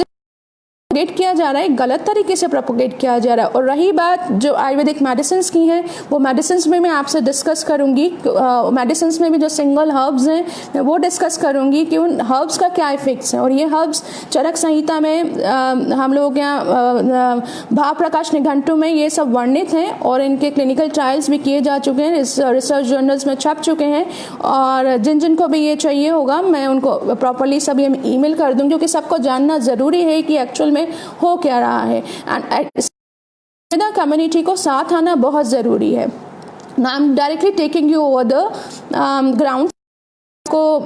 Speaker 1: प्रोपोगेट किया जा रहा है, गलत तरीके से प्रोपोगेट किया जा रहा है. और रही बात जो आयुर्वेदिक मेडिसिन की है, वो मेडिसिन में मैं आपसे डिस्कस करूंगी. मेडिसिन में भी जो सिंगल हर्ब्स हैं मैं वो डिस्कस करूंगी कि उन हर्ब्स का क्या इफेक्ट्स हैं. और ये हर्ब्स चरक संहिता में हम लोगों के यहाँ भाव प्रकाश निघंटु में ये सब वर्णित हैं और इनके क्लिनिकल ट्रायल्स भी किए जा चुके हैं, रिसर्च जर्नल्स में छप चुके हैं. और जिन जिन को भी ये चाहिए होगा मैं उनको प्रॉपरली सब ये ईमेल कर दूँगी, क्योंकि सबको जानना ज़रूरी है कि एक्चुअल में हो क्या रहा है. एंड कम्युनिटी को साथ आना बहुत ज़रूरी है. I am directly taking you over the ground. को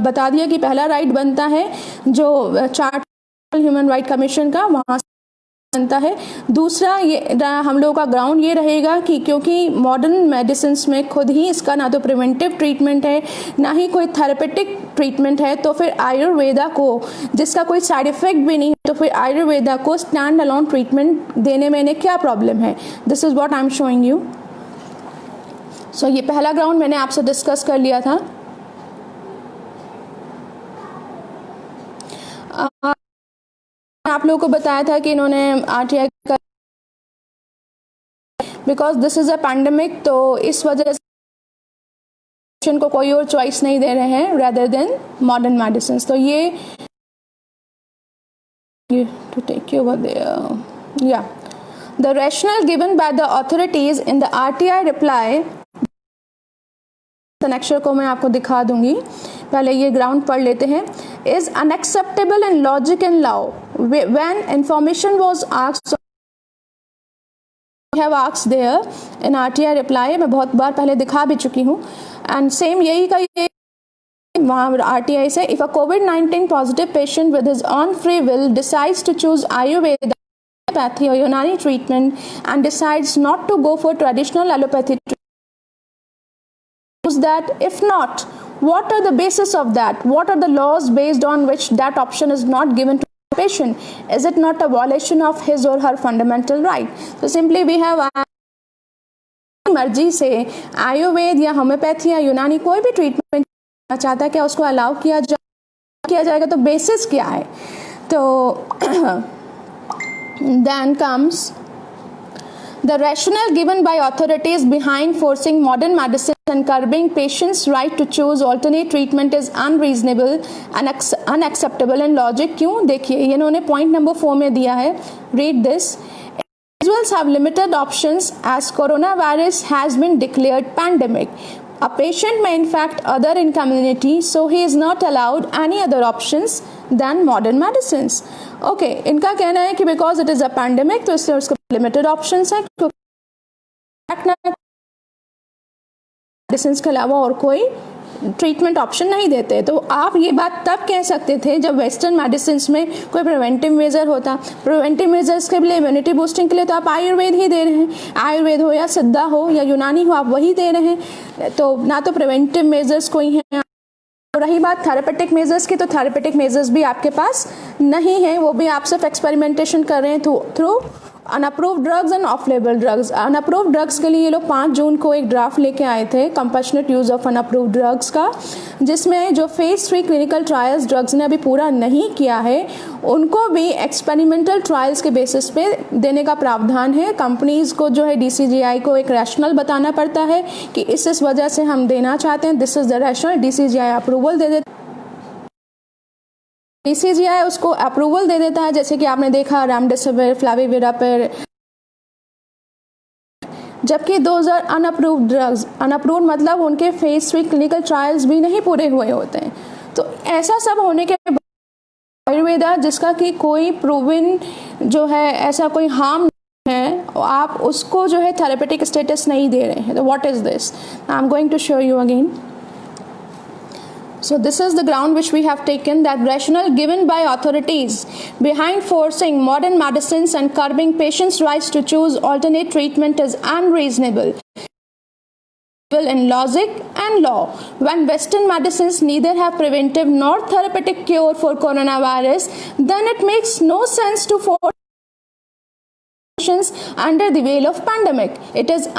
Speaker 1: बता दिया कि पहला राइट बनता है जो चार्ट ह्यूमन राइट कमीशन का, वहाँ बनता है. दूसरा ये हम लोगों का ग्राउंड ये रहेगा कि क्योंकि मॉडर्न मेडिसिन में खुद ही इसका ना तो प्रिवेंटिव ट्रीटमेंट है ना ही कोई थेरेपेटिक ट्रीटमेंट है, तो फिर आयुर्वेदा को जिसका कोई साइड इफेक्ट भी नहीं है, तो फिर आयुर्वेदा को स्टैंड अलोन ट्रीटमेंट देने में इन्हें क्या प्रॉब्लम है. This is what I am showing you. So ये पहला ग्राउंड मैंने आपसे डिस्कस कर लिया था. आप लोगों को बताया था कि इन्होंने आरटीआई का because this is a pandemic, तो इस वजह से को कोई और चॉइस नहीं दे रहे हैं रेदर देन मॉडर्न मेडिसिन. तो ये to take you over there. या the rational given by the authorities in the RTI reply, अक्षर को मैं आपको दिखा दूंगी, पहले ये ग्राउंड पढ़ लेते हैं. Is unacceptable in logic and law when information was asked. Have asked there in RTI reply. मैं बहुत बार पहले दिखा भी चुकी हूँ. एंड सेम यही का ये वहाँ आरटीआई से, इफ अ कोविड-19 positive patient with his own free will decides to choose Ayurveda allopathy or Unani treatment and decides not to go for traditional allopathy treatment, that if not, what are the basis of that? What are the laws based on which that option is not given to the patient? Is it not a violation of his or her fundamental right? So simply we have मर्जी से आयुर्वेद या homeopathy या यूनानी कोई भी treatment चाहता है क्या उसको अलाउ किया जाएगा, तो बेसिस क्या है? तो then comes the rationale given by authorities behind forcing modern medicine and curbing patients' right to choose alternate treatment is unreasonable and unacceptable in logic. क्यों? देखिए ये इन्होंने पॉइंट नंबर 4 में दिया है. Read this. Individuals have limited options as coronavirus has been declared pandemic. A patient may infect other in community, so he is not allowed any other options than modern medicines. Okay, इनका कहना है कि because it is a pandemic, तो इसलिए उसको limited options है, क्योंकि medicine के अलावा और कोई ट्रीटमेंट ऑप्शन नहीं देते। तो आप ये बात तब कह सकते थे जब वेस्टर्न मेडिसिन में कोई प्रिवेंटिव मेजर होता। प्रिवेंटिव मेजर्स के लिए, इम्यूनिटी बूस्टिंग के लिए तो आप आयुर्वेद ही दे रहे हैं, आयुर्वेद हो या सिद्धा हो या यूनानी हो, आप वही दे रहे हैं। तो ना तो प्रिवेंटिव मेजर्स कोई हैं। रही बात थेरेपेटिक मेजर्स की, तो थेरेपेटिक मेजर्स भी आपके पास नहीं है, वो भी आप सिर्फ एक्सपेरिमेंटेशन कर रहे हैं through unapproved drugs end of label drugs. Unapproved drugs के लिए ये लोग 5 जून को एक ड्राफ्ट लेके आए थे compassionate use of unapproved drugs का, जिसमें जो फेज 3 क्लिनिकल ट्रायल्स ड्रग्स ने अभी पूरा नहीं किया है उनको भी एक्सपेरिमेंटल ट्रायल्स के बेसिस पे देने का प्रावधान है। कंपनीज को जो है DCGI को एक रैशनल बताना पड़ता है कि इस वजह से हम देना चाहते हैं, this is the rational, DCGI approval दे देता है। DCGI उसको अप्रूवल दे देता है, जैसे कि आपने देखा रेमडेसिविर, फ्लाविविरापिर, जबकि those are unapproved drugs. Unapproved मतलब उनके फेज 3 क्लिनिकल ट्रायल्स भी नहीं पूरे हुए होते हैं। तो ऐसा सब होने के बाद आयुर्वेदा, जिसका कि कोई प्रूवन जो है ऐसा कोई हार्म है, आप उसको जो है थेरेपेटिक स्टेटस नहीं दे रहे हैं। तो what is this? I am going to show you again. So this is the ground which we have taken, that rationale given by authorities behind forcing modern medicines and curbing patients' rights to choose alternate treatment is unreasonable in logic and law. When Western medicines neither have preventive nor therapeutic cure for coronavirus, then it makes no sense to force patients under the veil of pandemic. It is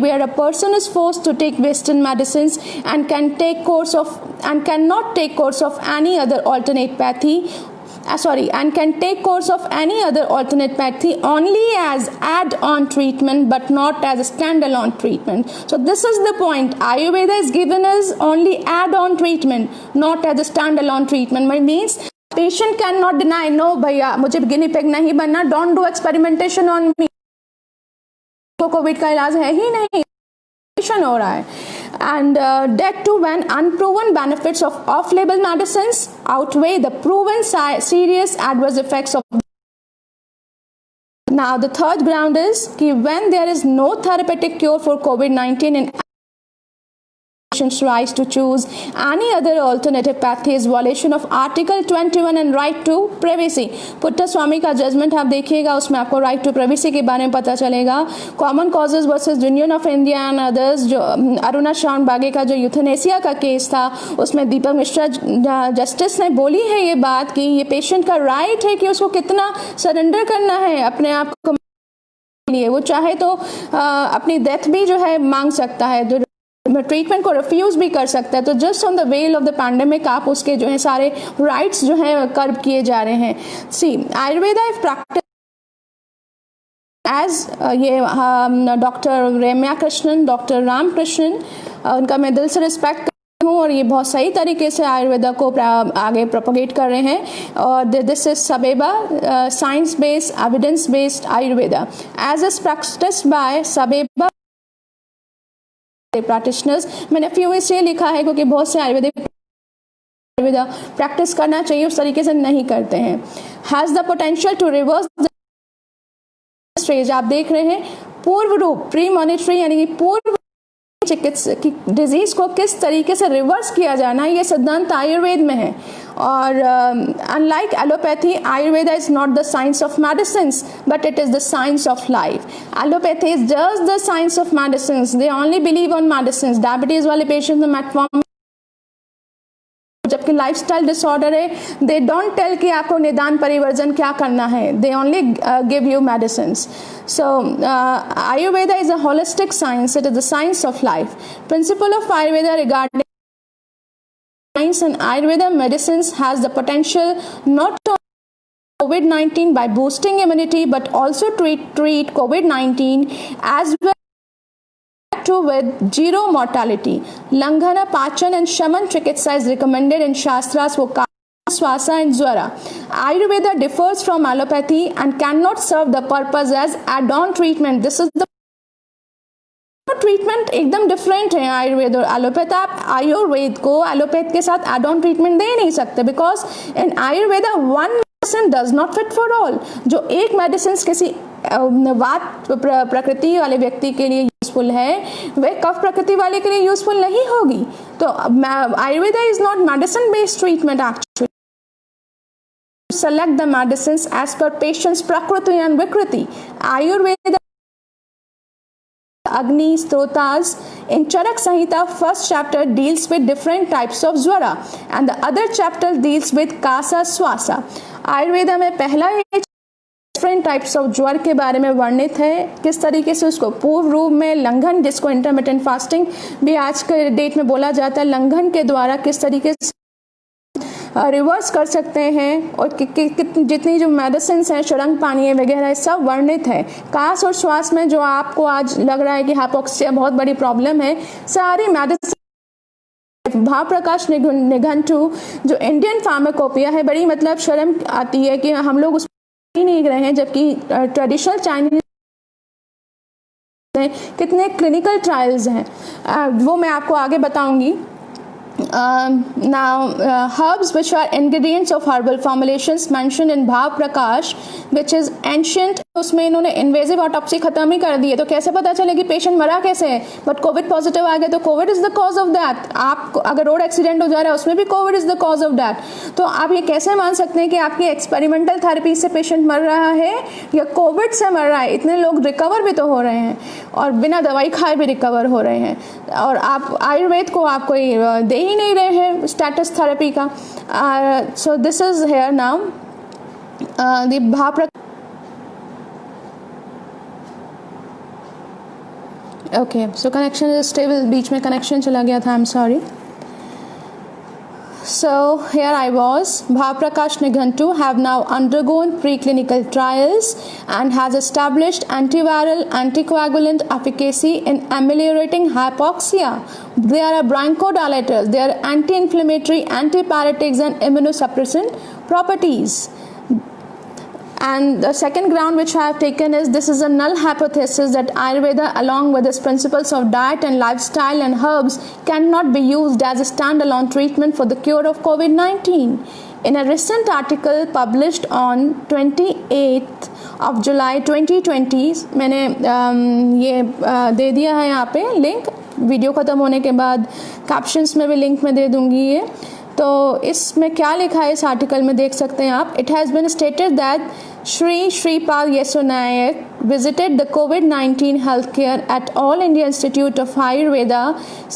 Speaker 1: where a person is forced to take Western medicines and cannot take course of any other alternate pathy, and can take course of any other alternate pathy only as add-on treatment but not as a standalone treatment. So this is the point. Ayurveda is given as only add-on treatment, not as a standalone treatment. It means patient cannot deny, no भैया मुझे guinea pig नहीं बनना, don't do experimentation on me, Covid का इलाज है ही नहीं, हो रहा है. And that too when unproven benefits of off-label medicines outweigh the proven serious adverse effects of. Now the third ground is कि when there is no therapeutic cure for COVID-19 and patients' rights to choose any other alternative pathway is violation of Article 21 and right to privacy. Puttaswamy का judgement आप देखिएगा, उसमें आपको right to privacy के बारे में पता चलेगा. Common causes versus union of India and others, जो अरुणा शान बागे का जो यूथनेसिया का केस था, उसमें दीपक मिश्रा जस्टिस ने बोली है ये बात कि ये पेशेंट का राइट है कि उसको कितना सरेंडर करना है अपने आप को लिए. वो चाहे तो अपनी डेथ भी जो है मांग सकता है, ट्रीटमेंट को रिफ्यूज भी कर सकता है. तो just on the well of the pandemic आप उसके जो है सारे राइट्स जो है कर्ब किए जा रहे हैं. सी आयुर्वेदा इफ प्रैक्टिस एज ये डॉक्टर रेम्या कृष्णन, डॉक्टर राम कृष्णन, उनका मैं दिल से रिस्पेक्ट करती हूँ और ये बहुत सही तरीके से आयुर्वेदा को आगे प्रोपोगेट कर रहे हैं. और दिस इज सबेबा, science based evidence based Ayurveda as is practised by सबेबा प्रैक्टिशनर्स. मैंने फ्यू इसलिए लिखा है क्योंकि बहुत से आयुर्वेदा प्रैक्टिस करना चाहिए, उस तरीके से नहीं करते हैं. Has the potential to reverse stage. आप देख रहे हैं पूर्व रूप, प्री मॉनिटरी यानी कि पूर्व चिकित्सा की डिजीज को किस तरीके से रिवर्स किया जाना है, ये सिद्धांत आयुर्वेद में है. और unlike allopathy, Ayurveda is not the science of medicines but it is the science of life. Allopathy is just the science of medicines, they only believe on medicines. Diabetes वाले पेशेंट में मेटफॉर्मिन, जबकि लाइफस्टाइल डिसऑर्डर है, they don't tell कि आपको निदान परिवर्जन क्या करना है, they only give you medicines. So Ayurveda is a holistic science. It is the science of life. Principle of Ayurveda regarding science and Ayurveda medicines has the potential not to COVID-19 by boosting immunity, but also treat COVID-19 as well with zero mortality. Langhana, Pachan and Shaman Chikitsa is recommended in Shastras for Swasa and Zwara. Ayurveda differs from allopathy and cannot serve the purpose as add-on treatment. This is the treatment एकदम different है आयुर्वेद और allopath. आप आयुर्वेद को allopath के साथ add on treatment दे नहीं सकते, because in Ayurveda one medicine does not fit for all. जो एक मेडिसिन किसी वात प्रकृति वाले व्यक्ति के लिए यूजफुल है, वह कफ प्रकृति वाले के लिए यूजफुल नहीं होगी। तो Ayurveda is not medicine based treatment actually. Select the medicines as per patient's prakriti and vikriti. Ayurveda Agni Stotas in Charak Samhita first chapter deals with different types of Zwara and the other chapter deals with Kasa Swasa. Ayurveda में पहला different types of ज्वर के बारे में वर्णित है, किस तरीके से उसको पूर्व रूप में लंघन, जिसको इंटरमिटेंट फास्टिंग भी आज के डेट में बोला जाता है, लंघन के द्वारा किस तरीके से रिवर्स कर सकते हैं, और जितनी जो मेडिसिन हैं, शुरंग पानी वगैरह सब वर्णित है। कास और श्वास में जो आपको आज लग रहा है कि हाइपोक्सिया बहुत बड़ी प्रॉब्लम है, सारी मेडिसिन भावप्रकाश निघंटु जो इंडियन फार्माकोपिया है, बड़ी मतलब शर्म आती है कि हम लोग उस ही नहीं रहे हैं, जबकि ट्रेडिशनल चाइनीज कितने क्लिनिकल ट्रायल्स हैं, वो मैं आपको आगे बताऊंगी। Herbs which are ingredients of herbal formulations mentioned in Bhav Prakash, which is ancient, उसमें इन्होंने इन्वेजिव ऑटोप्सी खत्म ही कर दी है। तो कैसे पता चले कि पेशेंट मरा कैसे है? बट कोविड पॉजिटिव आ गया तो Covid is the cause of that. आप अगर रोड एक्सीडेंट हो जा रहा है उसमें भी Covid is the cause of that. तो आप ये कैसे मान सकते हैं कि आपकी एक्सपेरिमेंटल थेरेपी से पेशेंट मर रहा है या कोविड से मर रहा है? इतने लोग रिकवर भी तो हो रहे हैं और बिना दवाई खाए भी रिकवर हो रहे हैं, और आप आयुर्वेद को आप कोई दे ही नहीं रहे हैं स्टेटस थेरेपी का। So this is here now the भाव। Okay, so connection is stable, बीच में connection चला गया था, I'm sorry. So here I was. Bhav Prakash Nighantu have now undergone preclinical trials and has established antiviral, anticoagulant efficacy in ameliorating hypoxia. They are bronchodilators, they are anti-inflammatory, antipyretics and immunosuppressant properties. And the second ground which I have taken is this is a null hypothesis that Ayurveda along with its principles of diet and lifestyle and herbs cannot be used as a standalone treatment for the cure of COVID-19. In a recent article published on 28th of July 2020, मैंने ये दे दिया है यहाँ पे link, video ख़त्म होने के बाद कैप्शंस में भी लिंक में दे दूँगी ये। तो इसमें क्या लिखा है इस आर्टिकल में देख सकते हैं आप। It has been stated that Shri Shripal Yeso Nayak visited the COVID-19 healthcare at All India Institute of Ayurveda,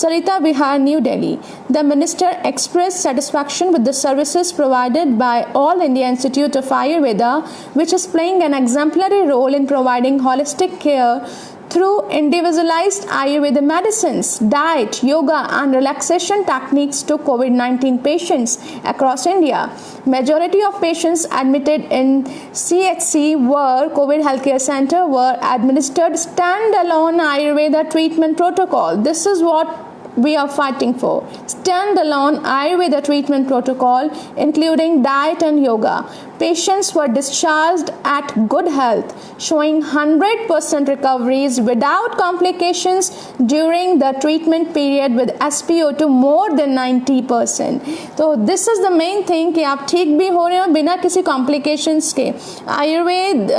Speaker 1: Sarita Vihar, New Delhi. The minister expressed satisfaction with the services provided by All India Institute of Ayurveda, which is playing an exemplary role in providing holistic care through individualized Ayurvedic medicines, diet, yoga and relaxation techniques to COVID-19 patients across India. Majority of patients admitted in CHC were COVID Healthcare Center were administered standalone Ayurveda treatment protocol. This is what we are fighting for. Standalone Ayurveda treatment protocol including diet and yoga. Patients were discharged at good health, showing 100% recoveries without complications during the treatment period with SpO2 more than 90%. तो this is the main thing कि आप ठीक भी हो रहे हो बिना किसी complications के। आयुर्वेद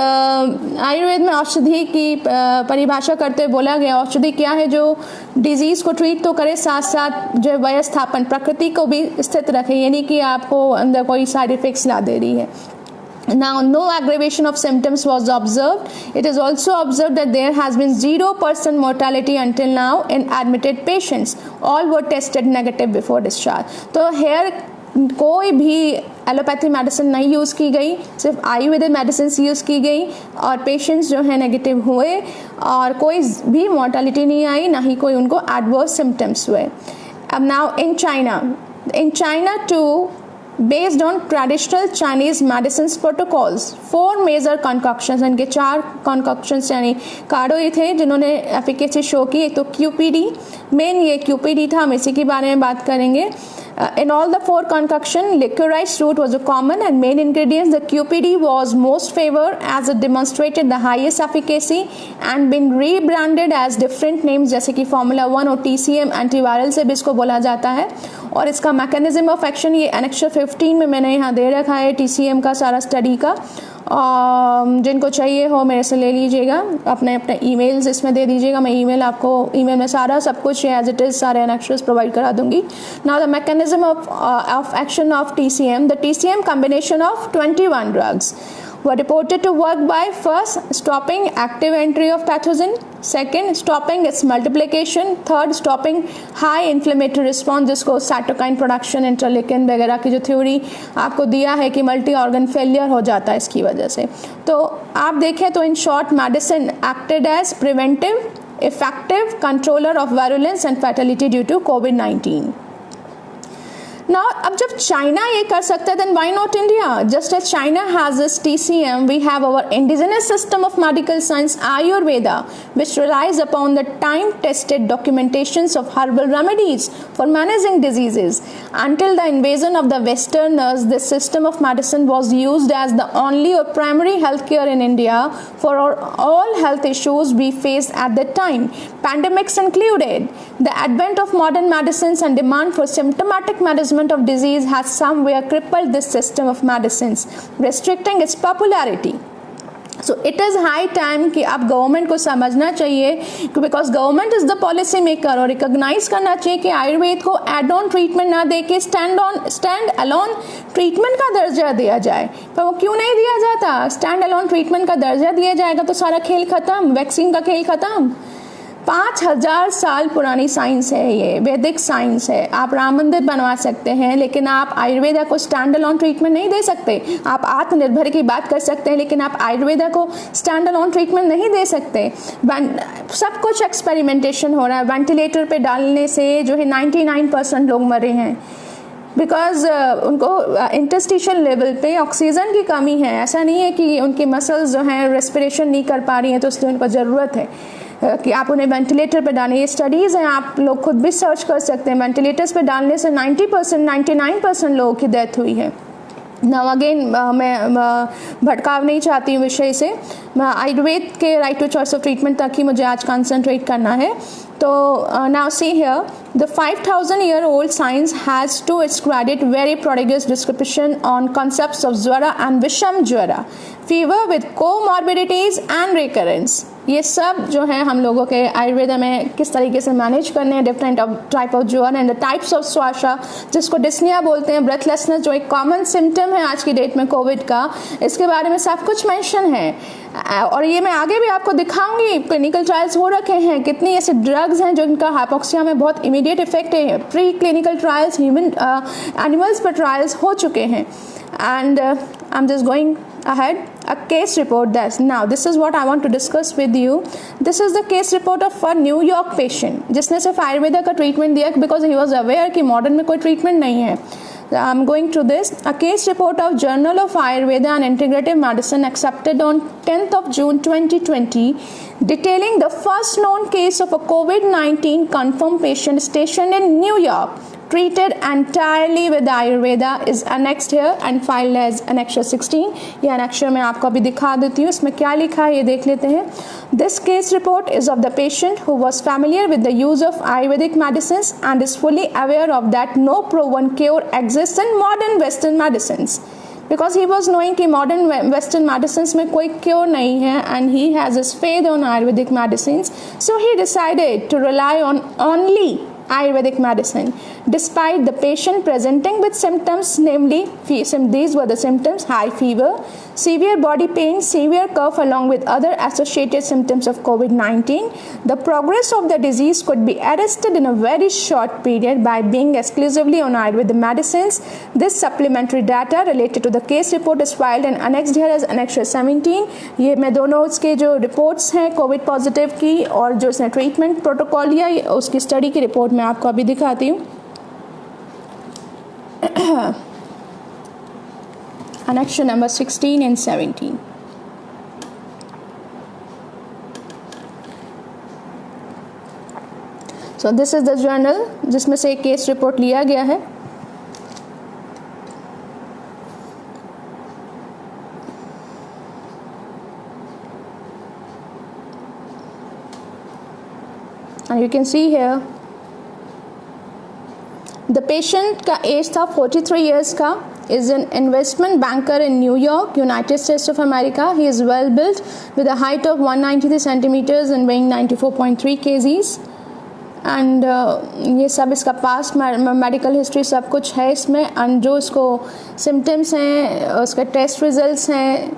Speaker 1: में औषधि की परिभाषा करते हुए बोला गया, औषधि क्या है? जो डिजीज़ को ट्रीट तो करे, साथ साथ जो व्यवस्थापन प्रकृति को भी स्थित रखे, यानी कि आपको अंदर कोई साइड इफेक्ट्स ला दे रही है। Now, no aggravation of symptoms was observed. It is also observed that there has been 0% mortality until now in admitted patients. All were tested negative before discharge. तो here कोई भी एलोपैथी मेडिसिन नहीं use की गई, सिर्फ Ayurvedic medicine use की गई और पेशेंट्स जो है नेगेटिव हुए और कोई भी मॉर्टेलिटी नहीं आई, ना ही कोई उनको एडवर्स सिम्टम्स हुए। अब now in China to based on traditional Chinese medicines protocols, 4 major concoctions, इनके 4 concoctions यानी काढ़े ही थे जिन्होंने एफिकेसी शो की। एक तो QPD, मेन ये QPD था, हम इसी के बारे में बात करेंगे। In all the 4 concoction, liquorized root was a common and main ingredients. The QPD was most favored as it demonstrated the highest efficacy and been rebranded as different names जैसे कि Formula 1 और TCM एंटीवायरल से भी इसको बोला जाता है। और इसका मैकेनिज्म ऑफ एक्शन ये एनेक्सर 15 में मैंने यहाँ दे रखा है TCM का सारा स्टडी का। जिनको चाहिए हो मेरे से ले लीजिएगा, अपने अपने ईमेल्स इसमें दे दीजिएगा, मैं ईमेल में सारा सब कुछ एज इट इज़ सारे एनेक्सर्स प्रोवाइड करा दूंगी। Now the mechanism of action of TCM, the TCM combination of 21 drugs were reported to work by first stopping active entry of pathogen, second stopping its multiplication, third stopping high inflammatory response जिसको cytokine production interleukin वगैरह की जो theory आपको दिया है कि multi organ failure हो जाता है इसकी वजह से। तो आप देखें तो in short medicine acted as preventive effective controller of virulence and fatality due to COVID-19. Now, अब जब चाइना ये कर सकता है, then why not India? Just as China has this TCM, we have our indigenous system of medical science, Ayurveda, which relies upon the time-tested documentations of herbal remedies for managing diseases. Until the invasion of the Westerners, this system of medicine was used as the only or primary healthcare in India for all health issues we faced at that time. Pandemics included. The advent of modern medicines and demand for symptomatic management of disease has somewhere crippled this system of medicines, restricting its popularity. So it is high time कि आप government को समझना चाहिए, because government is the policy maker, और recognise करना चाहिए कि आयुर्वेद को एड ऑन ट्रीटमेंट ना दे के स्टैंड अलोन ट्रीटमेंट का दर्जा दिया जाए। पर वो क्यों नहीं दिया जाता? स्टैंड अलोन ट्रीटमेंट का दर्जा दिया जाएगा तो सारा खेल खत्म, वैक्सीन का खेल खत्म। 5000 साल पुरानी साइंस है, ये वैदिक साइंस है। आप राम मंदिर बनवा सकते हैं, लेकिन आप आयुर्वेदा को स्टैंड अलोन ट्रीटमेंट नहीं दे सकते। आप आत्मनिर्भर की बात कर सकते हैं, लेकिन आप आयुर्वेदा को स्टैंड अलोन ट्रीटमेंट नहीं दे सकते। सब कुछ एक्सपेरिमेंटेशन हो रहा है। वेंटिलेटर पे डालने से जो है 99% लोग मरे हैं, बिकॉज उनको इंटरस्टिशियल लेवल पे ऑक्सीजन की कमी है। ऐसा नहीं है कि उनकी मसल्स जो हैं रेस्पिरेशन नहीं कर पा रही हैं तो इसलिए उनको ज़रूरत है कि आप उन्हें वेंटिलेटर पे डालें। ये स्टडीज़ हैं, आप लोग खुद भी सर्च कर सकते हैं। वेंटिलेटर्स पे डालने से 90% 99% लोगों की डेथ हुई है। नाउ अगेन मैं भटकाव नहीं चाहती हूँ विषय से, आयुर्वेद के right to choice of treatment तक ही मुझे आज कंसंट्रेट करना है। तो now see here, the 5000-year-old science has to its credit very prodigious description on concepts of Jwara and Visham Jwara, fever with comorbidities and recurrence। ये सब जो है हम लोगों के आयुर्वेदा में किस तरीके से मैनेज करने हैं, डिफरेंट टाइप ऑफ ज्वर एंड द टाइप्स ऑफ श्वासा, जिसको डिस्निया बोलते हैं, ब्रेथलेसनेस जो एक कॉमन सिम्टम है आज की डेट में कोविड का, इसके बारे में सब कुछ मेंशन है। और ये मैं आगे भी आपको दिखाऊंगी। क्लिनिकल ट्रायल्स हो रखे हैं, कितनी ऐसे ड्रग्स हैं जो इनका हाइपोक्सिया में बहुत इमीडिएट इफेक्ट है। Pre clinical trials human animals पर ट्रायल्स हो चुके हैं। And I am just going ahead, a case report. That's now this is what I want to discuss with you. This is the case report of a New York patient जिसने सिर्फ आयुर्वेदा का treatment दिया because he was aware कि modern में कोई treatment नहीं है। I'm going to this, a case report of Journal of Ayurveda and Integrative Medicine accepted on 10th of June 2020, detailing the first known case of a COVID-19 confirmed patient stationed in New York, treated entirely with Ayurveda, is annexed here and filed as Annexure 16। ये Annexure मैं आपको अभी दिखा देती हूँ, इसमें क्या लिखा है ये देख लेते हैं। This case report is of the patient who was familiar with the use of Ayurvedic medicines and is fully aware of that no proven cure exists in modern Western medicines, because he was knowing कि modern Western medicines में कोई cure नहीं है, and he has his faith on Ayurvedic medicines, so he decided to rely on only Ayurvedic medicine, despite the patient presenting with symptoms, namely these were the symptoms: high fever, severe body pain, severe cough, along with other associated symptoms of COVID-19. The progress of the disease could be arrested in a very short period by being exclusively on Ayurvedic medicines. This supplementary data related to the case report is filed and annexed here as Annexure 17। ये मैं दोनों उसके जो reports हैं Covid positive की और जो इसने ट्रीटमेंट प्रोटोकॉल लिया उसकी स्टडी की रिपोर्ट मैं आपको अभी दिखाती हूँ। Annexure number 16 and 17। So this is the journal जिसमें से एक केस रिपोर्ट लिया गया है। You can see here the patient का एज था 43 years का, is an investment banker in New York, United States of America. He is well built with a height of 193 centimeters and weighing 94.3 kgs. And ये सब इसका past medical history सब कुछ है इसमें, एंड जो उसको सिम्टम्स हैं, उसके टेस्ट रिजल्ट्स हैं,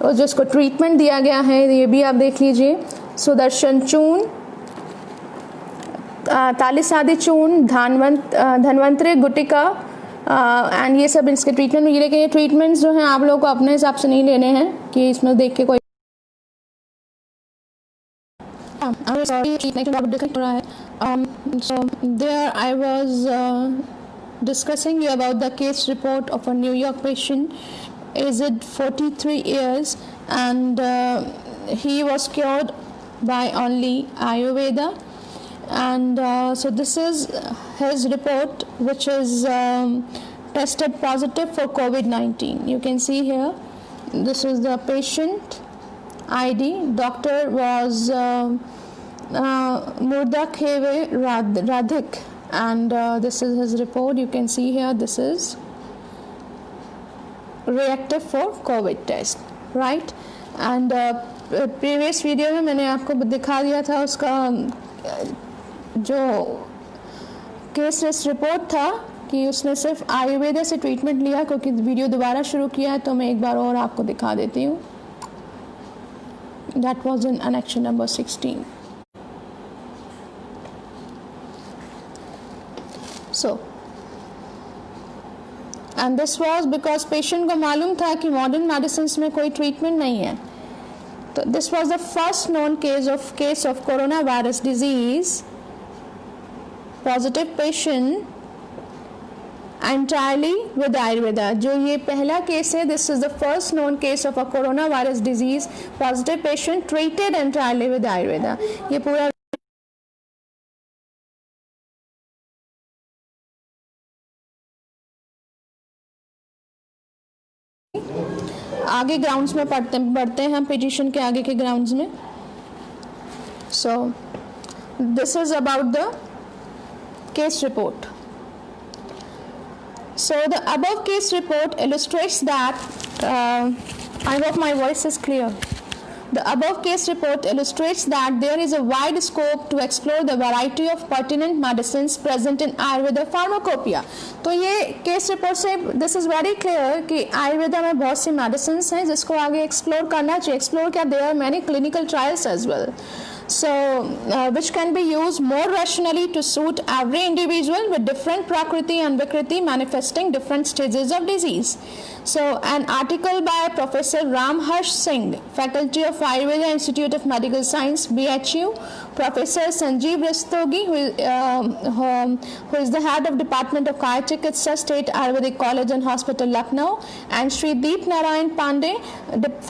Speaker 1: और जो उसको ट्रीटमेंट दिया गया है ये भी आप देख लीजिए. सुदर्शन चून, तालिसादी चून, धनवंतरी गुटिका, एंड ये सब इसके ट्रीटमेंट में. लेकिन ये ट्रीटमेंट्स जो हैं आप लोगों को अपने हिसाब से नहीं लेने हैं कि इसमें देख के कोई so there I was discussing you about the case report of a New York patient, aged 43 years, and he was cured by only Ayurveda. And so this is his report, which is tested positive for COVID-19. You can see here, this is the patient ID. Doctor was Murda Kheve Radhik, and this is his report. You can see here, this is reactive for COVID test, right? And previous video में मैंने आपको दिखा दिया था उसका जो case report था कि उसने सिर्फ आयुर्वेदा से ट्रीटमेंट लिया. क्योंकि वीडियो दोबारा शुरू किया है तो मैं एक बार और आपको दिखा देती हूँ. That was in annexure number 16. So, and this was because patient को मालूम था कि modern medicines में कोई treatment नहीं है. So this was the first known case of coronavirus disease. Positive patient entirely with Ayurveda. जो ये पहला केस है, this is the first known case of a coronavirus disease. Positive patient treated entirely with Ayurveda. ये पूरा आगे grounds में बढ़ते हैं हम पिटिशन के आगे के ग्राउंड्स में. So this is about the case report. So the above case report illustrates that I hope my voice is clear. The above case report illustrates that there is a wide scope to explore the variety of pertinent medicines present in Ayurveda pharmacopoeia. तो ये case report से this is very clear कि आयुर्वेदा में बहुत सी medicine हैं जिसको आगे explore करना चाहिए. एक्सप्लोर क्या, there are many clinical trials as well. So which can be used more rationally to suit every individual with different prakriti and vikriti manifesting different stages of disease. So an article by Professor Ramharsh Singh, Faculty of Ayurveda, Institute of Medical Science, BHU, Professor Sanjeev Rastogi, who is the head of Department of Chikitsa, State Ayurvedic College and Hospital, Lucknow, and Shri Deep Narayan Pandey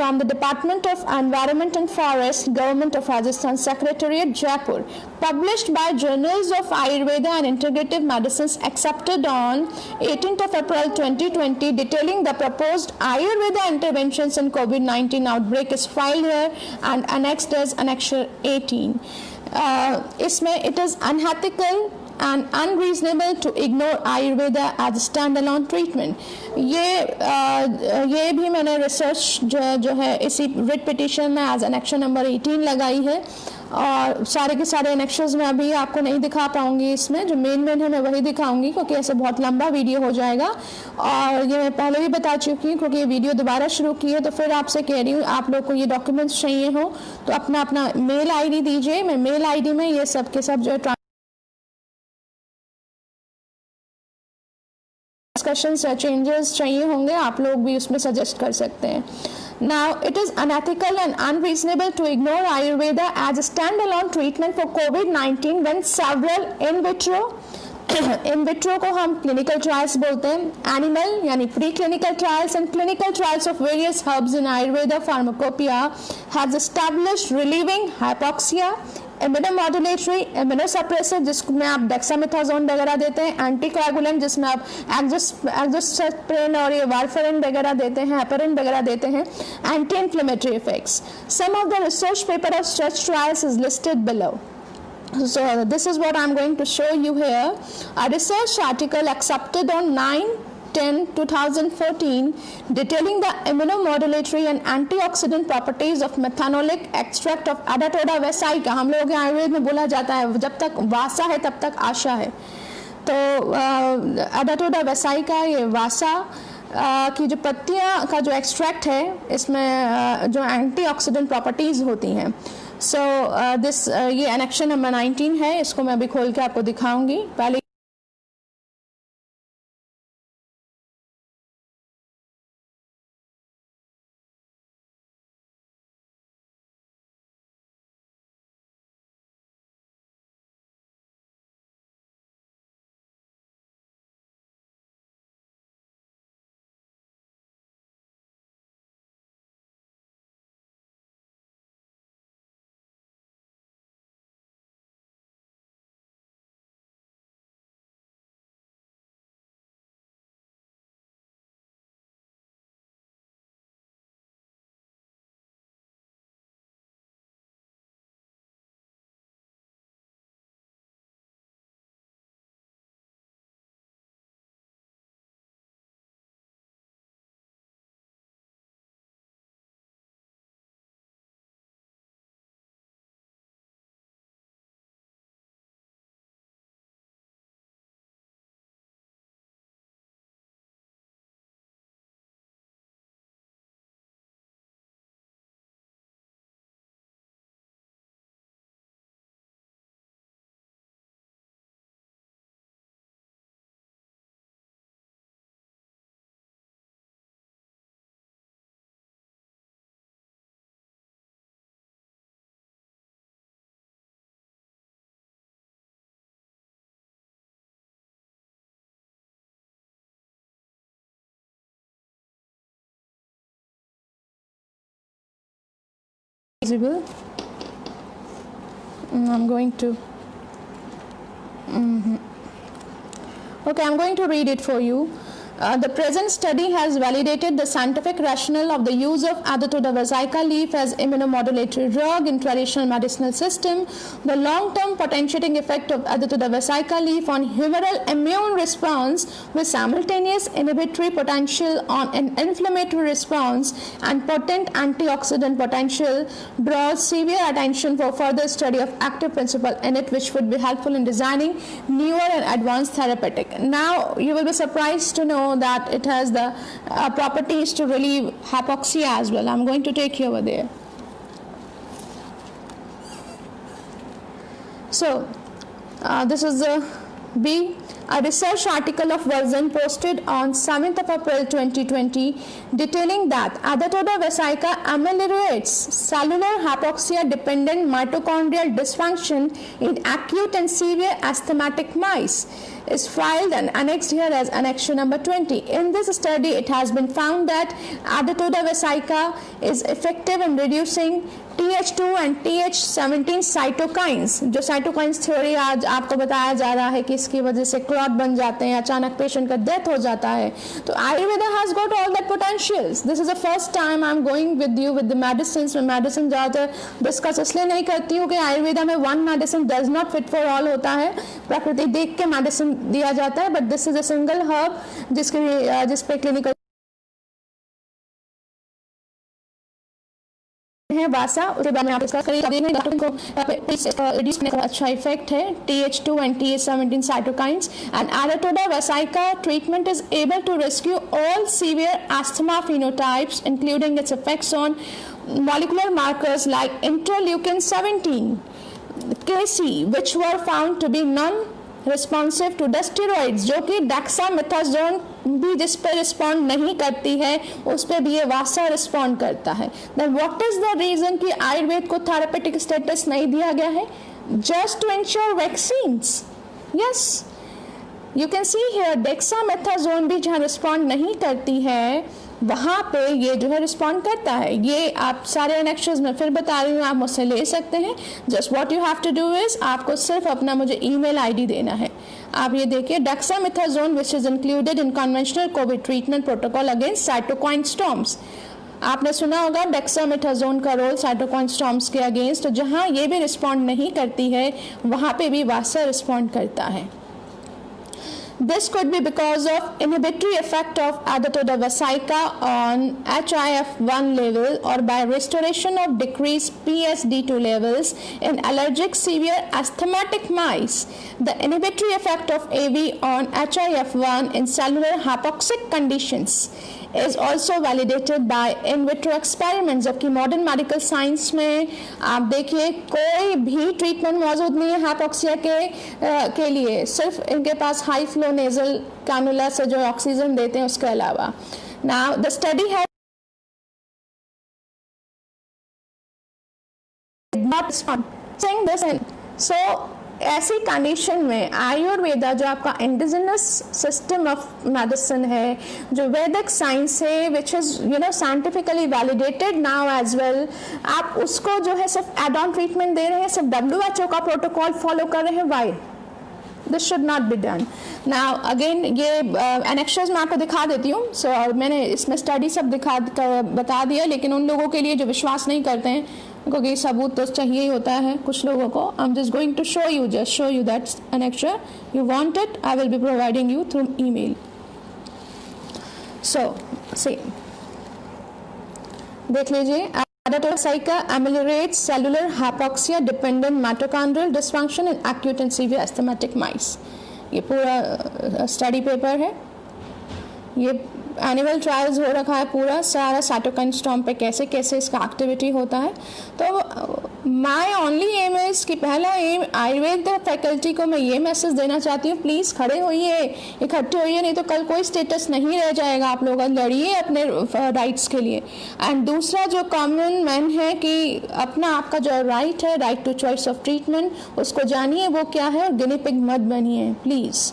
Speaker 1: from the Department of Environment and Forest, Government of Rajasthan Secretariat, Jaipur, published by Journals of Ayurveda and Integrative Medicines, accepted on 18th of April 2020, detailing the proposed Ayurveda interventions in COVID-19 outbreak is filed here and annexed as Annexure 18. इसमें it is unethical and unreasonable to ignore Ayurveda as a standalone treatment. ये भी मैंने research जो है इसी writ petition में as annexation number 18 लगाई है. और सारे के सारे एनेक्शंस में अभी आपको नहीं दिखा पाऊंगी. इसमें जो मेन है मैं वही दिखाऊंगी क्योंकि ऐसे बहुत लंबा वीडियो हो जाएगा. और ये मैं पहले भी बता चुकी हूँ क्योंकि ये वीडियो दोबारा शुरू की है तो फिर आपसे कह रही हूँ आप लोग को ये डॉक्यूमेंट्स चाहिए हो तो अपना मेल ID दीजिए. मैं मेल ID में ये सब के सब जो है डिस्कशंस या चेंजेस चाहिए होंगे आप लोग भी उसमें सजेस्ट कर सकते हैं. Now, it is unethical and unreasonable to ignore Ayurveda as a standalone treatment for COVID-19 when several in vitro को हम clinical trials बोलते हैं, animal यानी preclinical trials and clinical trials of various herbs in Ayurveda pharmacopoeia has established relieving hypoxia, immunomodulatory, immunosuppressive जिसमें आप डेक्सामेथाजोन वगैरह देते हैं, एंटीकोएगुलेंट जिसमें आप एक्सोस्प्रिन और ये वारफेरिन वगैरह देते हैं, हेपेरिन वगैरह देते हैं, anti inflammatory effects. Some of the research paper of such trials is listed below. So this is what I'm going to show you here. A research article accepted on 9/10/2014 detailing the immunomodulatory and antioxidant properties of methanolic extract of Adatoda vesica. हम लोग आयुर्वेद में बोला जाता है जब तक वासा है तब तक आशा है. तो Adatoda vesica, ये वासा की जो पत्तियां का जो एक्सट्रैक्ट है इसमें जो एंटीऑक्सीडेंट प्रॉपर्टीज होती हैं. सो दिस ये एनेक्शन नंबर 19 है, इसको मैं अभी खोल के आपको दिखाऊंगी. पहले I'm going to okay, I'm going to read it for you. The present study has validated the scientific rationale of the use of Adatoda vesica leaf as immunomodulatory drug in traditional medicinal system. The long-term potentiating effect of Adatoda vesica leaf on humoral immune response with simultaneous inhibitory potential on an inflammatory response and potent antioxidant potential draws severe attention for further study of active principle in it, which would be helpful in designing newer and advanced therapeutic. Now you will be surprised to know that it has the properties to relieve hypoxia as well. I'm going to take you over there. So this is the B. A research article of Verzen posted on 7th of April 2020 detailing that Adatoda vesica ameliorates cellular hypoxia dependent mitochondrial dysfunction in acute and severe asthmatic mice is filed and annexed here as annexure number 20. In this study, it has been found that Adatoda vesica is effective in reducing TH2 and TH17 cytokines. जो cytokines theory आज आपको बताया जा रहा है कि इसकी वजह से क्लॉट बन जाते हैं, अचानक पेशेंट का डेथ हो जाता है. तो Ayurveda has got all that potentials. This is the first time I am going with you with the medicine. मैं मेडिसिन ज़्यादातर डिस्कस इसलिए नहीं करती हूँ कि आयुर्वेदा में one medicine does not fit for all होता है. प्रकृति देख के मेडिसिन दिया जाता है, but this is a single herb जिस पे क्लिनिकल है वासा. उसके बाद में आप इसका करेंगे डॉक्टर को रिड्यूस करने का अच्छा इफेक्ट है TH2 and TH17 cytokines, and Adatoda vesica treatment is able to rescue all severe asthma phenotypes including its effects on molecular markers like interleukin 17 Kc, which were found to be non-responsive to the steroids, जो कि dexamethasone भी जिस पे respond नहीं करती है उस पे भी ये वासा रिस्पॉन्ड करता है. Then what is the reason कि आयुर्वेद को थेरेपेटिक स्टेटस नहीं दिया गया है? Just to ensure vaccines. Yes, you can see here dexamethasone भी जहाँ रिस्पॉन्ड नहीं करती है वहाँ पे ये जो है रिस्पॉन्ड करता है. ये आप सारे एनेक्शंस में फिर बता रही हूँ, आप मुझसे ले सकते हैं. Just what you have to do is आपको सिर्फ अपना मुझे ईमेल आईडी देना है. आप ये देखिए, dexamethasone which is included in conventional Covid treatment protocol against cytokine storms. आपने सुना होगा डेक्सामेथासोन का रोल साइटोकाइन स्टॉर्म्स के अगेंस्ट, जहां ये भी रिस्पॉन्ड नहीं करती है वहां पे भी वासा रिस्पॉन्ड करता है। This could be because of inhibitory effect of Adatoda vesica on HIF1 level or by restoration of decreased PSD2 levels in allergic severe asthmatic mice. The inhibitory effect of AV on HIF1 in cellular hypoxic conditions is also validated by in vitro experiments। जबकि modern medical science में आप देखिए कोई भी treatment मौजूद नहीं है hypoxia के लिए, सिर्फ इनके पास हाई फ्लो नेजल कैनुला से जो ऑक्सीजन देते हैं उसके अलावा। नाउ द स्टडी है not saying this in so ऐसी कंडीशन में आयुर्वेदा जो आपका इंडिजिनस सिस्टम ऑफ मेडिसिन है, जो वैदिक साइंस है, which is scientifically validated now as well, आप उसको जो है सिर्फ एड ऑन ट्रीटमेंट दे रहे हैं, सिर्फ WHO का प्रोटोकॉल फॉलो कर रहे हैं। Why this should not be done. Now again ये एनेक्शर्स मैं आपको दिखा देती हूँ। सो मैंने इसमें स्टडी सब बता दिया, लेकिन उन लोगों के लिए जो विश्वास नहीं करते हैं, क्योंकि सबूत तो चाहिए ही होता है कुछ लोगों को। I am just going to show you that annexure you want it, I will be providing you through email। so see, देख लीजिए, Adatoda vesica ameliorates cellular hypoxia dependent mitochondrial dysfunction in acute and severe asthmatic mice। ये पूरा study paper है, ये animal trials हो रखा है पूरा सारा साइटोकाइन स्टॉर्म पे कैसे कैसे इसका एक्टिविटी होता है। तो माय ओनली एम इज़ कि पहला एम आयुर्वेद फैकल्टी को मैं ये मैसेज देना चाहती हूँ, प्लीज़ खड़े होइए, इकट्ठे होइए, नहीं तो कल कोई स्टेटस नहीं रह जाएगा। आप लोग लड़िए अपने राइट्स के लिए। एंड दूसरा जो कॉमन मैन है कि अपना आपका जो राइट है, right to choice of treatment, उसको जानिए वो क्या है, और गिनी पिग मत बनिए प्लीज़।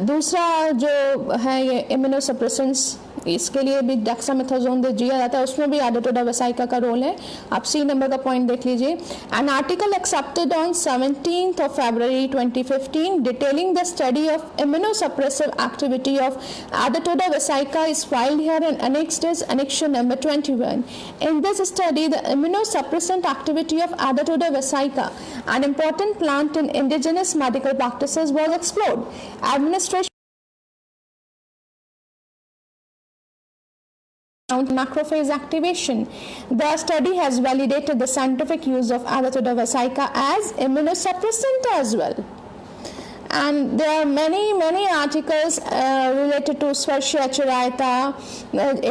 Speaker 1: दूसरा जो है ये इम्यूनोसप्रेसेंट्स, इसके लिए भी डेक्सामेथासोन दिया जाता है, उसमें भी एडाटोडा वेसाइका का रोल है। आप सी नंबर का पॉइंट देख लीजिए। An article accepted on 17th of February 2015 detailing the study of immunosuppressive activity of Adhatoda vasica is filed here and annexed is annexure number 21। In this study, the immunosuppressant activity of Adatoda vesica, an important plant in indigenous medical practices, was explored। Administration macrophage activation. The study has validated the scientific use of Adatoda vesica as immunosuppressant as well। And there are many articles related to Schwarzschild Chiraita।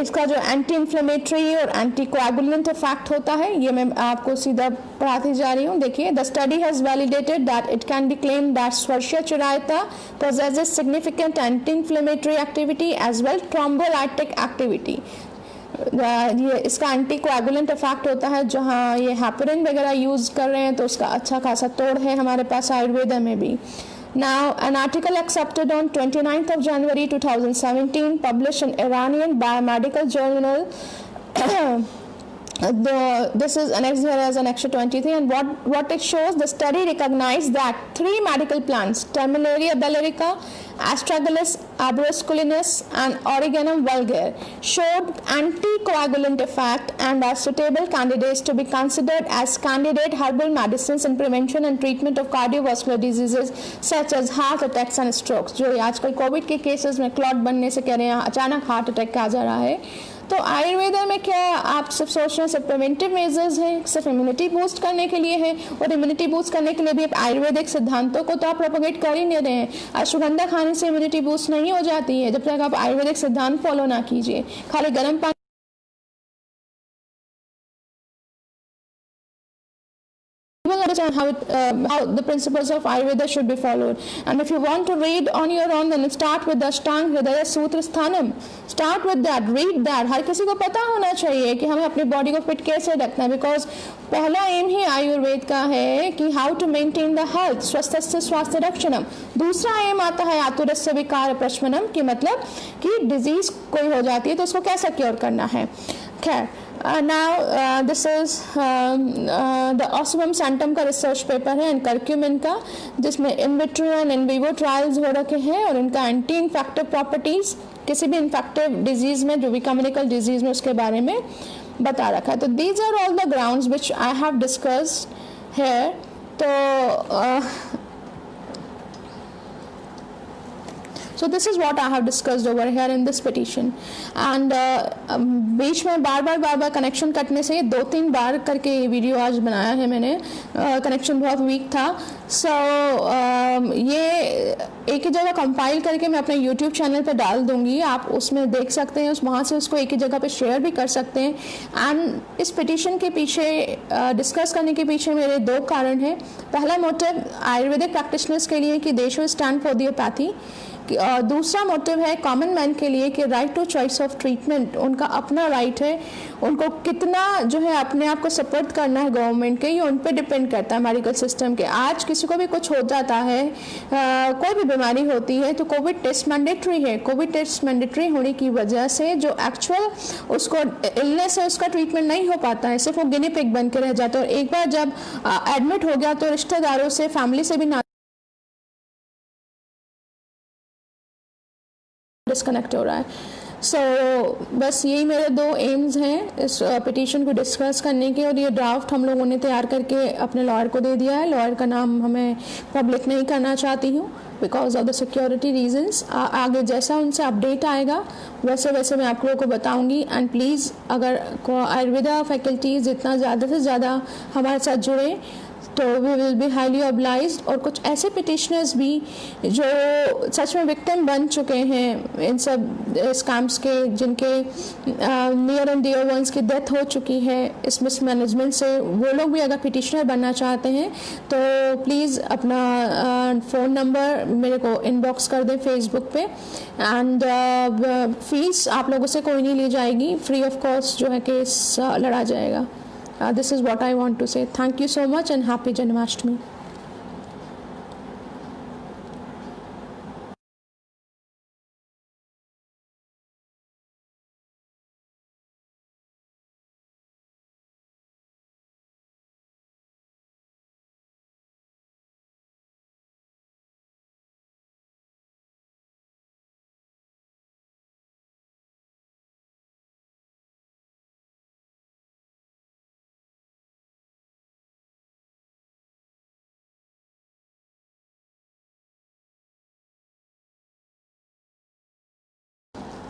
Speaker 1: इसका जो anti inflammatory और anti coagulant effect होता है, ये मैं आपको सीधा पढ़ाती जा रही हूँ। देखिए, the study has validated that it can be claim that Schwarzschild Chiraita possesses significant anti-inflammatory activity as well thrombolytic activity। ये इसका एंटी कोएगुलेंट इफेक्ट होता है, जहाँ ये हेपरिन वगैरह यूज़ कर रहे हैं तो उसका अच्छा खासा तोड़ है हमारे पास आयुर्वेदा में भी। Now, an article accepted on 29th of January 2017 published in Iranian Biomedical Journal this is annexed here as annexure 23, and what it shows, the study recognized that 3 medical plants, Terminaria bellerica, Astragalus arboresculinus and Origanum vulgare, showed anticoagulant effect and are suitable candidates to be considered as candidate herbal medicines in prevention and treatment of cardiovascular diseases such as heart attacks and strokes। जो आजकल Covid के cases में clot बनने से कह रहे हैं अचानक हार्ट अटैक आ जा रहा है। तो आयुर्वेदा में क्या आप सिर्फ सोच रहे हैं सिर्फ प्रिवेंटिव मेजर्स हैं, सिर्फ इम्यूनिटी बूस्ट करने के लिए है, और इम्यूनिटी बूस्ट करने के लिए भी आयुर्वेदिक सिद्धांतों को तो आप प्रोपोगेट कर ही नहीं रहे हैं। अश्वगंधा खाने से इम्यूनिटी बूस्ट नहीं हो जाती है जब तक आप आयुर्वेदिक सिद्धांत फॉलो ना कीजिए। खाली गर्म पानी understand how the principles of Ayurveda should be followed, and if you want to read on your own, then start with the Ashtanga Hridaya Sutra Sthanam, start with that, read that। हर किसी को पता होना चाहिए कि हमें अपनी body को fit कैसे रखना है, बिकॉज पहला एम ही आयुर्वेद का है कि how to maintain the health, स्वस्थस्य स्वास्थ्य रक्षणम। दूसरा एम आता है आतुरस्य विकार प्रशमनम, कि मतलब कि डिजीज कोई हो जाती है तो उसको कैसे क्योर करना है। खैर now this is the Ocimum sanctum का रिसर्च पेपर है इनकर्क्यूमिन का, जिसमें in vitro and in vivo trials हो रखे हैं और इनका एंटी इन्फेक्टिव प्रॉपर्टीज किसी भी इन्फेक्टिव डिजीज में, जो भी कम्युनिकल डिजीज में, उसके बारे में बता रखा है. तो these are all the grounds which I have discussed here. तो So this is what I have discussed over here in this petition. And बीच में बार बार कनेक्शन कटने से 2-3 बार करके ये वीडियो आज बनाया है मैंने. कनेक्शन बहुत वीक था. सो ये एक ही जगह कंपाइल करके मैं अपने यूट्यूब चैनल पे डाल दूंगी, आप उसमें देख सकते हैं, वहाँ से उसको एक ही जगह पे शेयर भी कर सकते हैं. एंड इस पिटिशन के पीछे डिस्कस करने के पीछे मेरे 2 कारण हैं. पहला मोटिव आयुर्वेदिक प्रैक्टिशनर्स के लिए कि they should stand for homoeopathy. दूसरा मोटिव है कॉमन मैन के लिए कि right to choice of treatment, उनका अपना राइट है. उनको कितना जो है अपने आप को सपोर्ट करना है गवर्नमेंट के, ये उन पर डिपेंड करता है मेडिकल सिस्टम के. आज किसी को भी कुछ हो जाता है, कोई भी बीमारी होती है, तो कोविड टेस्ट मैंडेटरी है. कोविड टेस्ट मैंडेटरी होने की वजह से जो एक्चुअल उसको इलनेस है उसका ट्रीटमेंट नहीं हो पाता है, सिर्फ वो गिनी पिग बन के रह जाता है. और एक बार जब एडमिट हो गया तो रिश्तेदारों से, फैमिली से भी डिस्कनेक्ट हो रहा है. सो बस यही मेरे 2 एम्स हैं इस पिटीशन को डिस्कस करने के. और ये ड्राफ्ट हम लोगों ने तैयार करके अपने लॉयर को दे दिया है. लॉयर का नाम हमें पब्लिक नहीं करना चाहती हूँ because of the security reasons. आगे जैसा उनसे अपडेट आएगा वैसे मैं आप लोगों को बताऊंगी. एंड प्लीज़ अगर आयुर्वेदा फैकल्टीज़ जितना ज़्यादा से ज़्यादा हमारे साथ जुड़े तो we will be highly obliged. और कुछ ऐसे पिटिशनर्स भी जो सच में विक्टिम बन चुके हैं इन सब स्कैम्स के, जिनके नियर एंड डियर वंस की डेथ हो चुकी है इस मिसमैनेजमेंट से, वो लोग भी अगर पिटिशनर बनना चाहते हैं तो प्लीज़ अपना फ़ोन नंबर मेरे को इनबॉक्स कर दें फेसबुक पे. एंड फीस आप लोगों से कोई नहीं ली जाएगी, फ्री ऑफ कॉस्ट जो है केस लड़ा जाएगा. This is what I want to say. Thank you so much and happy Janmashtami.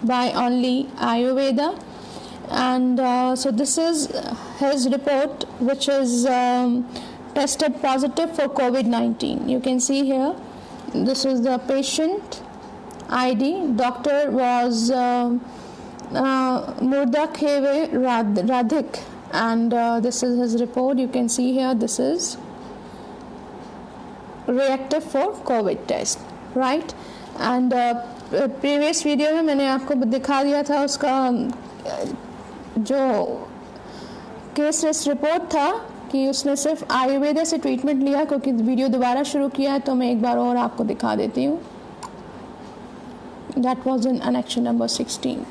Speaker 1: By only Ayurveda. And so this is his report, which is tested positive for COVID-19. You can see here, this is the patient ID. Doctor was Murdakheve Radhik, and this is his report. You can see here, this is reactive for COVID test, right? And previous video में मैंने आपको दिखा दिया था उसका जो case report था कि उसने सिर्फ आयुर्वेदा से ट्रीटमेंट लिया. क्योंकि वीडियो दोबारा शुरू किया है तो मैं एक बार और आपको दिखा देती हूँ. That was in annexation number 16.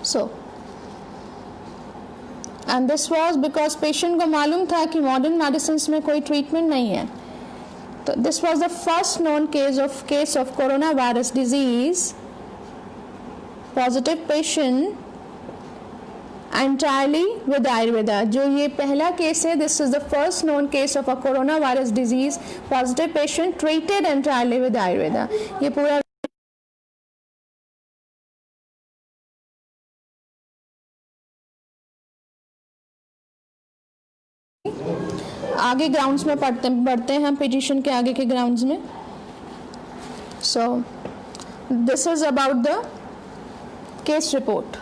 Speaker 1: So and this was because patient को मालूम था कि मॉडर्न मेडिसिन में कोई ट्रीटमेंट नहीं है. So this was the first known case of coronavirus disease, positive patient entirely with Ayurveda. जो ये पहला केस है, this is the first known case of a coronavirus disease, positive patient treated entirely with Ayurveda. ये पूरा आगे grounds में बढ़ते हैं हम पिटिशन के आगे के ग्राउंड्स में. So this is about the case report.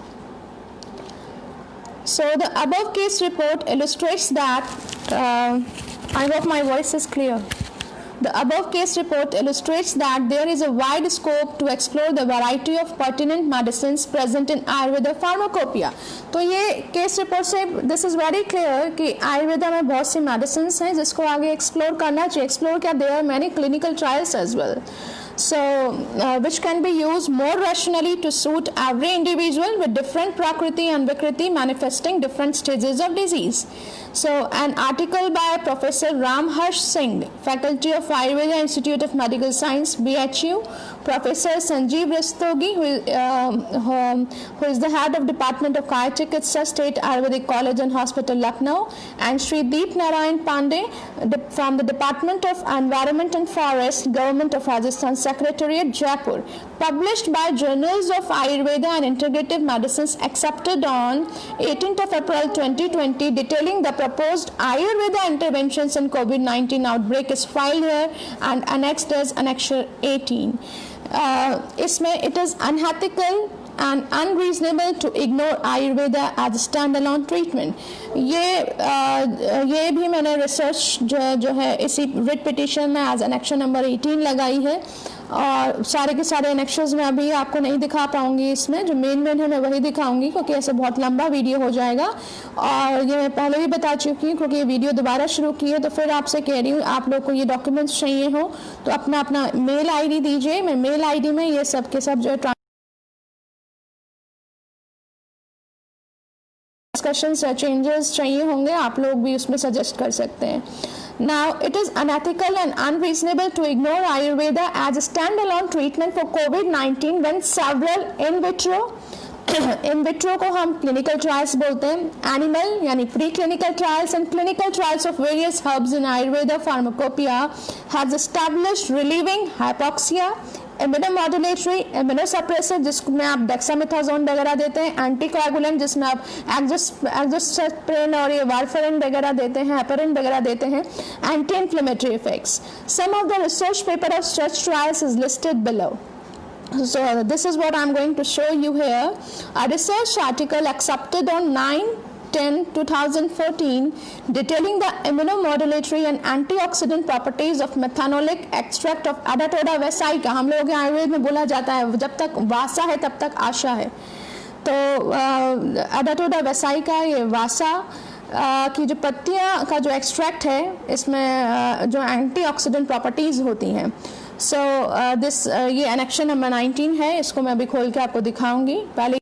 Speaker 1: So the above case report illustrates that I hope my voice is clear. The above case report illustrates that there is a wide scope to explore the variety of pertinent medicines present in Ayurveda pharmacopoeia. तो ये case report से this is very clear कि आयुर्वेदा में बहुत सी medicine हैं जिसको आगे explore करना चाहिए. एक्सप्लोर क्या, there are many clinical trials as well. so which can be used more rationally to suit every individual with different prakriti and vikriti manifesting different stages of disease. So an article by Professor Ram Harsh Singh, Faculty of Ayurveda, Institute of Medical Science, BHU, Professor Sanjeev Rastogi, who is the head of Department of Kaya Chikitsa, State Ayurvedic College and Hospital, Lucknow, and Shri Deep Narayan Pandey from the Department of Environment and Forest, Government of Rajasthan Secretariat, Jaipur, published by Journals of Ayurveda and Integrative Medicines, accepted on 18th of April 2020, detailing the proposed Ayurveda interventions in COVID-19 outbreak is filed here and annexed as Annexure 18. इसमें it is unethical and unreasonable to ignore Ayurveda as a standalone treatment. ये भी मैंने research जो है इसी writ petition में as annexation number 18 लगाई है, और सारे के सारे एनेक्शंस में अभी आपको नहीं दिखा पाऊंगी, इसमें जो मेन है मैं वही दिखाऊंगी क्योंकि ऐसे बहुत लंबा वीडियो हो जाएगा, और ये मैं पहले भी बता चुकी हूँ क्योंकि ये वीडियो दोबारा शुरू की है, तो फिर आपसे कह रही हूँ आप लोग को ये डॉक्यूमेंट्स चाहिए हो तो अपना अपना मेल आईडी दीजिए, मैं मेल आईडी में ये सब के सब जो डिस्कशंस या चेंजेस चाहिए होंगे आप लोग भी उसमें सजेस्ट कर सकते हैं. Now, it is unethical and unreasonable to ignore Ayurveda as a standalone treatment for COVID-19 when several in vitro को हम clinical trials बोलते हैं, animal यानी preclinical trials and clinical trials of various herbs in Ayurveda pharmacopoeia has established relieving hypoxia, immunomodulatory, immunosuppressive जिसमें आप डेक्सामेथाजोन वगैरह देते हैं, एंटीकोएगुलेंट जिसमें आप एक्सोस्प्रिन और ये वारफरिन वगैरह देते हैं, हेपरिन वगैरह देते हैं, anti inflammatory effects. Some of the research paper of such trials is listed below. So this is what I'm going to show you here. A research article accepted on 9/10/2014 detailing the immunomodulatory and antioxidant properties of methanolic extract of Adatoda vesica. हम लोग आयुर्वेद में बोला जाता है जब तक वासा है तब तक आशा है, तो Adatoda vesica ये वासा की जो पत्तियां का जो एक्सट्रैक्ट है इसमें जो एंटीऑक्सीडेंट प्रॉपर्टीज होती हैं. सो दिस ये एनेक्शन नंबर 19 है, इसको मैं अभी खोल के आपको दिखाऊंगी. पहले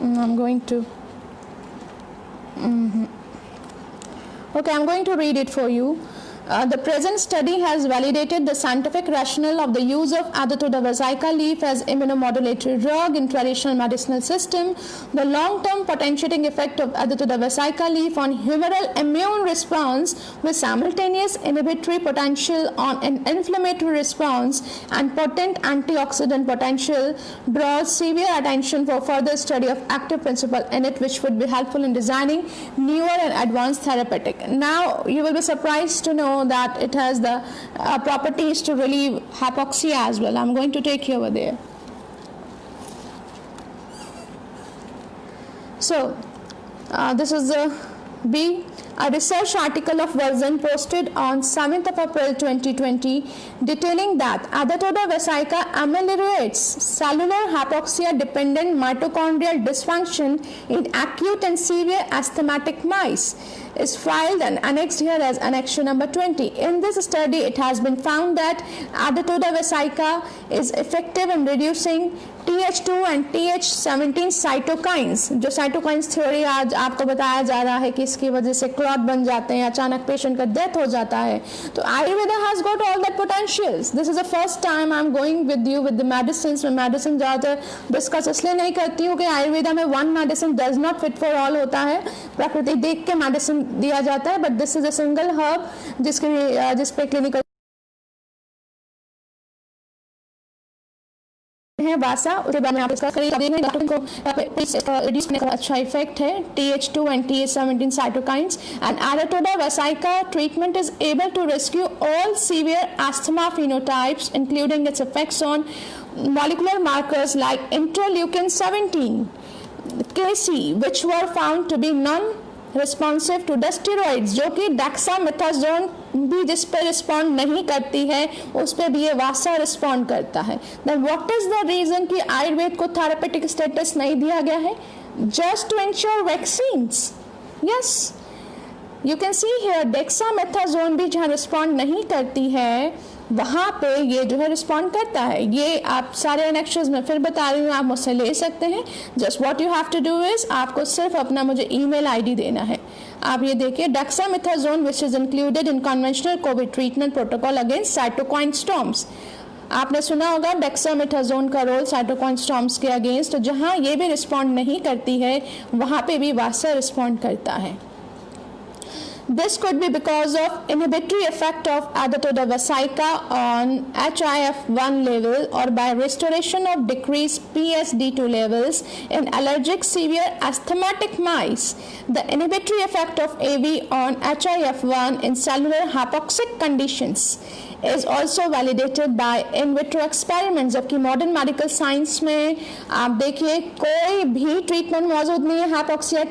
Speaker 1: I'm going to okay, I'm going to read it for you. The present study has validated the scientific rationale of the use of Adatoda vesica leaf as immunomodulatory drug in traditional medicinal system. The long-term potentiating effect of Adatoda vesica leaf on humoral immune response with simultaneous inhibitory potential on an inflammatory response and potent antioxidant potential draws severe attention for further study of active principle in it, which would be helpful in designing newer and advanced therapeutic. Now, you will be surprised to know that it has the properties to relieve hypoxia as well. I'm going to take you over there. So this is the B, a research article of Version posted on 7th of April 2020 detailing that Adatoda vesica ameliorates cellular hypoxia dependent mitochondrial dysfunction in acute and severe asthmatic mice is filed and annexed here as annexure number 20. In this study, it has been found that Adatoda vesica is effective in reducing TH2 and TH17 cytokines, जो cytokines theory आज आपको बताया जा रहा है कि इसकी वजह से क्लॉट बन जाते हैं, अचानक पेशेंट का डेथ हो जाता है. तो Ayurveda has got all that potentials. This is the first time I am going with you with the medicine. मैं मेडिसिन ज़्यादातर डिस्कस इसलिए नहीं करती हूँ कि आयुर्वेदा में one medicine does not fit for all होता है. प्रकृति देख के मेडिसिन दिया जाता है, but this is a single herb जिस पे क्लिनिकल है वासा. उसके बाद में आप इसका डॉक्टर को रिड्यूस करने का अच्छा इफेक्ट है. TH2 and TH17 cytokines and Adatoda vesica treatment is able to rescue all severe asthma phenotypes including its effects on molecular markers like interleukin 17 Kc which were found to be non-responsive to the steroids, जो कि dexamethasone भी जिस पे respond नहीं करती है उस पे भी ये वासा रिस्पॉन्ड करता है. Then what is the reason कि आयुर्वेद को थेरेपेटिक स्टेटस नहीं दिया गया है? Just to ensure vaccines. Yes, you can see here dexamethasone भी जहाँ रिस्पॉन्ड नहीं करती है वहाँ पे ये जो है रिस्पॉन्ड करता है. ये आप सारे एनेक्शंस में फिर बता रही हूँ, आप मुझसे ले सकते हैं. Just what you have to do is आपको सिर्फ अपना मुझे ईमेल आईडी देना है. आप ये देखिए, dexamethasone which is included in conventional Covid treatment protocol against cytokine storms. आपने सुना होगा डेक्सामेथासोन का रोल साइटोकाइन स्टॉर्म्स के अगेंस्ट. जहाँ ये भी रिस्पॉन्ड नहीं करती है वहाँ पे भी वासा रिस्पॉन्ड करता है. This could be because of inhibitory effect of Adatoda vesica on HIF1 level or by restoration of decreased PSD2 levels in allergic severe asthmatic mice. The inhibitory effect of AV on HIF1 in cellular hypoxic conditions is also validated by in vitro experiments. जबकि modern medical science में आप देखिए कोई भी treatment मौजूद नहीं है hypoxia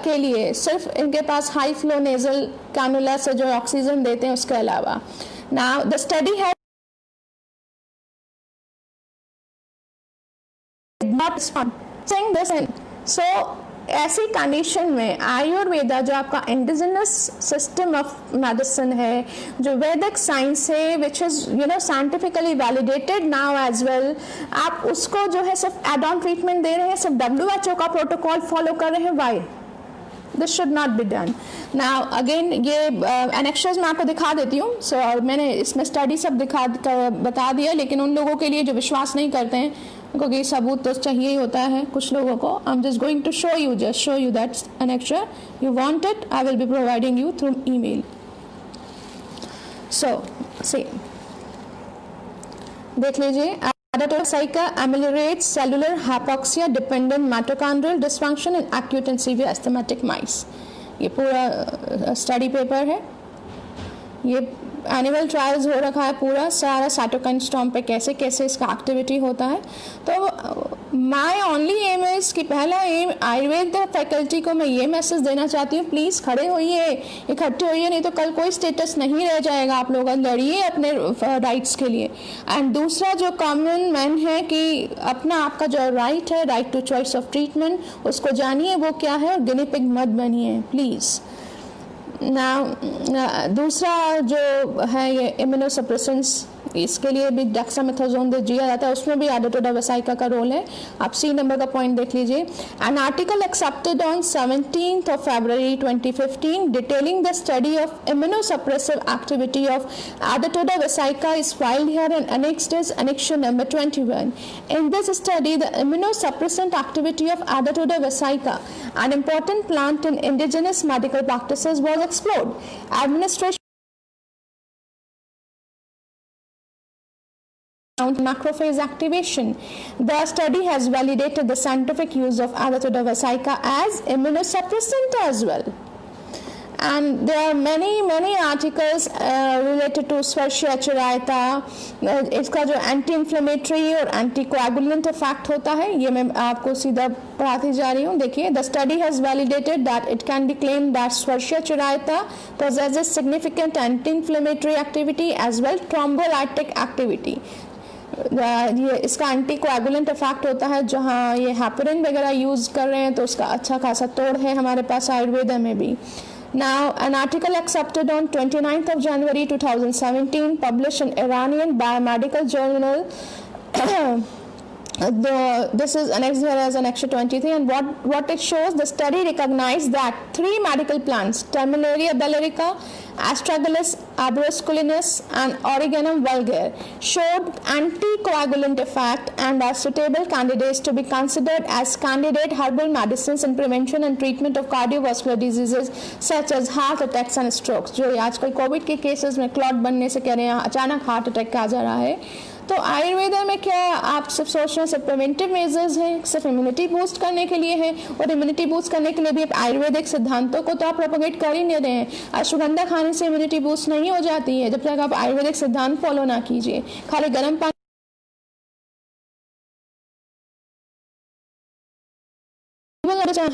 Speaker 1: के लिए, सिर्फ इनके पास हाई फ्लो नेजल कैनुला से जो ऑक्सीजन देते हैं उसके अलावा. नाउ द स्टडी है not saying this in. So ऐसी कंडीशन में आयुर्वेदा जो आपका इंडिजिनस सिस्टम ऑफ मेडिसिन है, जो वैदिक साइंस है, which is scientifically validated now as well, आप उसको जो है सिर्फ एड ऑन ट्रीटमेंट दे रहे हैं, सिर्फ WHO का प्रोटोकॉल फॉलो कर रहे हैं. Why this should not be done. Now again ये एनेक्शर्स मैं आपको दिखा देती हूँ. सो मैंने इसमें स्टडी सब बता दिया, लेकिन उन लोगों के लिए जो विश्वास नहीं करते हैं, क्योंकि सबूत तो चाहिए ही होता है कुछ लोगों को. I am just going to show you that annexure. You want it, I will be providing you through email. So see, देख लीजिए, Adatoda vesica ameliorates cellular hypoxia dependent mitochondrial dysfunction in acute and severe asthmatic mice. ये पूरा study paper है, ये animal trials हो रखा है पूरा सारा साइटोकाइन स्टॉर्म पे कैसे कैसे इसका एक्टिविटी होता है. तो माय ओनली एम इज़ कि पहला एम आयुर्वेद फैकल्टी को मैं ये मैसेज देना चाहती हूँ, प्लीज़ खड़े होइए, इकट्ठे होइए, नहीं तो कल कोई स्टेटस नहीं रह जाएगा. आप लोग लड़िए अपने राइट्स के लिए. एंड दूसरा जो कॉमन मैन है कि अपना आपका जो राइट है, right to choice of treatment, उसको जानिए वो क्या है और गिनी पिग मत बनिए प्लीज़. दूसरा जो है ये इम्यूनोसप्रेसेंट्स, इसके लिए भी डेक्सामेथासोन दिया जाता है, उसमें भी एडाटोडा वेसाइका का रोल है. आप सी नंबर का पॉइंट देख लीजिए. An article accepted on 17th of February 2015 detailing the study of immunosuppressive activity of Adatoda vesica is filed here and annexed as annexure number 21. In this study, the immunosuppressant activity of Adatoda vesica, an important plant in indigenous medical practices, was explored. Administration macrophage activation. The study has validated the scientific use of Adatoda vesica as immunosuppressant as well. and there are many articles related to Swarshya Chiraita. इसका जो anti inflammatory और anti coagulant effect होता है, ये मैं आपको सीधा पढ़ाती जा रही हूँ. देखिए, the study has validated that it can be claimed that Swarshya Chiraita possesses significant anti-inflammatory activity as well thrombolytic activity. ये इसका एंटी कोएगुलेंट इफेक्ट होता है. जहाँ ये हेपरिन वगैरह यूज़ कर रहे हैं तो उसका अच्छा खासा तोड़ है हमारे पास आयुर्वेदा में भी. Now, an article accepted on 29th of January 2017 published in Iranian Biomedical Journal. This is annexed here as Annexure 23, and what it shows, the study recognized that 3 medical plants, Terminaria bellerica, Astragalus arboresculinus and Origanum vulgare, showed anticoagulant effect and are suitable candidates to be considered as candidate herbal medicines in prevention and treatment of cardiovascular diseases such as heart attacks and strokes. जो आजकल Covid के cases में clot बनने से कह रहे हैं अचानक हार्ट अटैक आ जा रहा है. तो आयुर्वेदा में क्या आप सिर्फ सोच रहे हैं सिर्फ प्रिवेंटिव मेजर्स हैं, सिर्फ इम्यूनिटी बूस्ट करने के लिए है, और इम्यूनिटी बूस्ट करने के लिए भी आयुर्वेदिक सिद्धांतों को तो आप प्रोपोगेट कर ही नहीं रहे हैं. अश्वगंधा खाने से इम्यूनिटी बूस्ट नहीं हो जाती है जब तक आप आयुर्वेदिक सिद्धांत फॉलो ना कीजिए. खाली गर्म पानी understand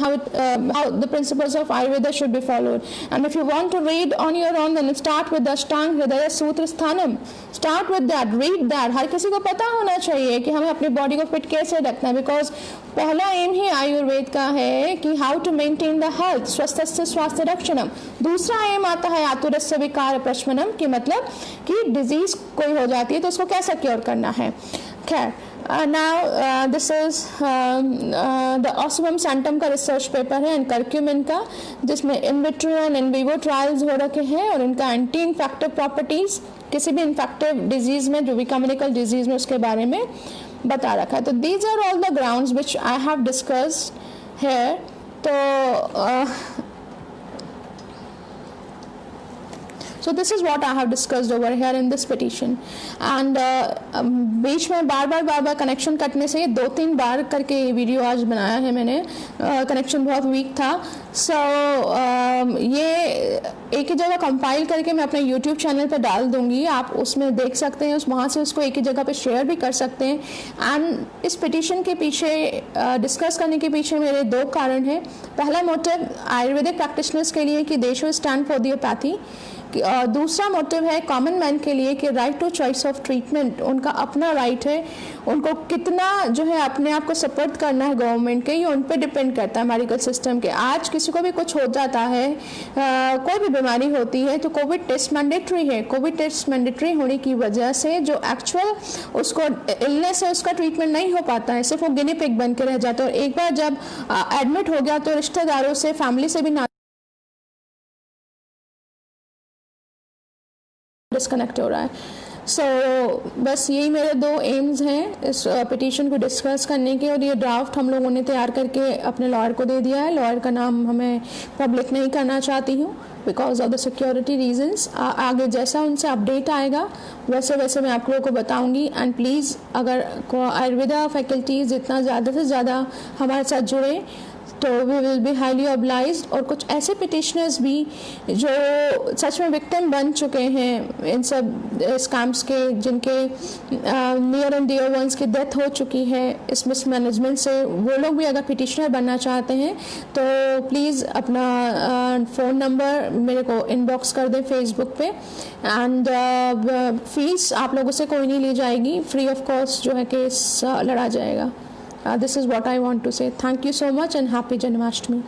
Speaker 1: how the principles of Ayurveda should be followed. And if you want to read on your own, then start with the Ashtanga Hridaya Sutra Sthanam. Start with that, read that. हर किसी को पता होना चाहिए कि हमें अपनी body को fit कैसे रखना है, बिकॉज पहला एम ही आयुर्वेद का है कि how to maintain the health, स्वस्थस्य स्वास्थ्य रक्षणम. दूसरा एम आता है आतुरस्य विकार प्रशमनम, कि मतलब कि डिजीज कोई हो जाती है तो उसको कैसे क्योर करना है. खैर, now this is the Osmum Santum का रिसर्च पेपर है एंड कर्क्यूमिन का, जिसमें in vitro and in vivo trials हो रखे हैं और इनका एंटी इन्फेक्टिव प्रॉपर्टीज किसी भी इन्फेक्टिव डिजीज में, जो भी कम्युनिकल डिजीज में, उसके बारे में बता रखा है. तो these are all the grounds which I have discussed here. तो So this is what I have discussed over here in this petition. And बीच में बार बार कनेक्शन कटने से 2-3 बार करके ये वीडियो आज बनाया है मैंने. कनेक्शन बहुत वीक था. सो ये एक ही जगह कंपाइल करके मैं अपने YouTube चैनल पे डाल दूंगी, आप उसमें देख सकते हैं. वहाँ से उसको एक ही जगह पे शेयर भी कर सकते हैं. एंड इस पिटीशन के पीछे डिस्कस करने के पीछे मेरे 2 कारण हैं. पहला मोटिव आयुर्वेदिक प्रैक्टिशनर्स के लिए कि they should stand for the allopathy. दूसरा मोटिव है कॉमन मैन के लिए कि right to choice of treatment उनका अपना राइट है. उनको कितना जो है अपने आप को सपोर्ट करना है गवर्नमेंट के, ये उन पर डिपेंड करता है मेडिकल सिस्टम के. आज किसी को भी कुछ हो जाता है, कोई भी बीमारी होती है, तो कोविड टेस्ट मैंडेटरी है. कोविड टेस्ट मैंडेटरी होने की वजह से जो एक्चुअल उसको इलनेस है उसका ट्रीटमेंट नहीं हो पाता है, सिर्फ वो गिनी पिग बन के रह जाता है. और एक बार जब एडमिट हो गया तो रिश्तेदारों से, फैमिली से भी डिस्कनेक्ट हो रहा है. सो बस यही मेरे 2 एम्स हैं इस पिटीशन को डिस्कस करने के. और ये ड्राफ्ट हम लोगों ने तैयार करके अपने लॉयर को दे दिया है. लॉयर का नाम हमें पब्लिक नहीं करना चाहती हूँ because of the security reasons. आगे जैसा उनसे अपडेट आएगा वैसे मैं आप लोगों को बताऊंगी. एंड प्लीज़ अगर आयुर्वेदा फैकल्टीज़ जितना ज़्यादा से ज़्यादा हमारे साथ जुड़े तो we will be highly obliged. और कुछ ऐसे पिटिशनर्स भी जो सच में विक्टिम बन चुके हैं इन सब स्कैम्स के, जिनके नियर एंड डियर वंस की डेथ हो चुकी है इस मिसमैनेजमेंट से, वो लोग भी अगर पिटिशनर बनना चाहते हैं तो प्लीज़ अपना फ़ोन नंबर मेरे को इनबॉक्स कर दें फेसबुक पे. एंड फीस आप लोगों से कोई नहीं ली जाएगी, फ्री ऑफ कॉस्ट जो है केस लड़ा जाएगा. This is what I want to say. Thank you so much and happy Janmashtami.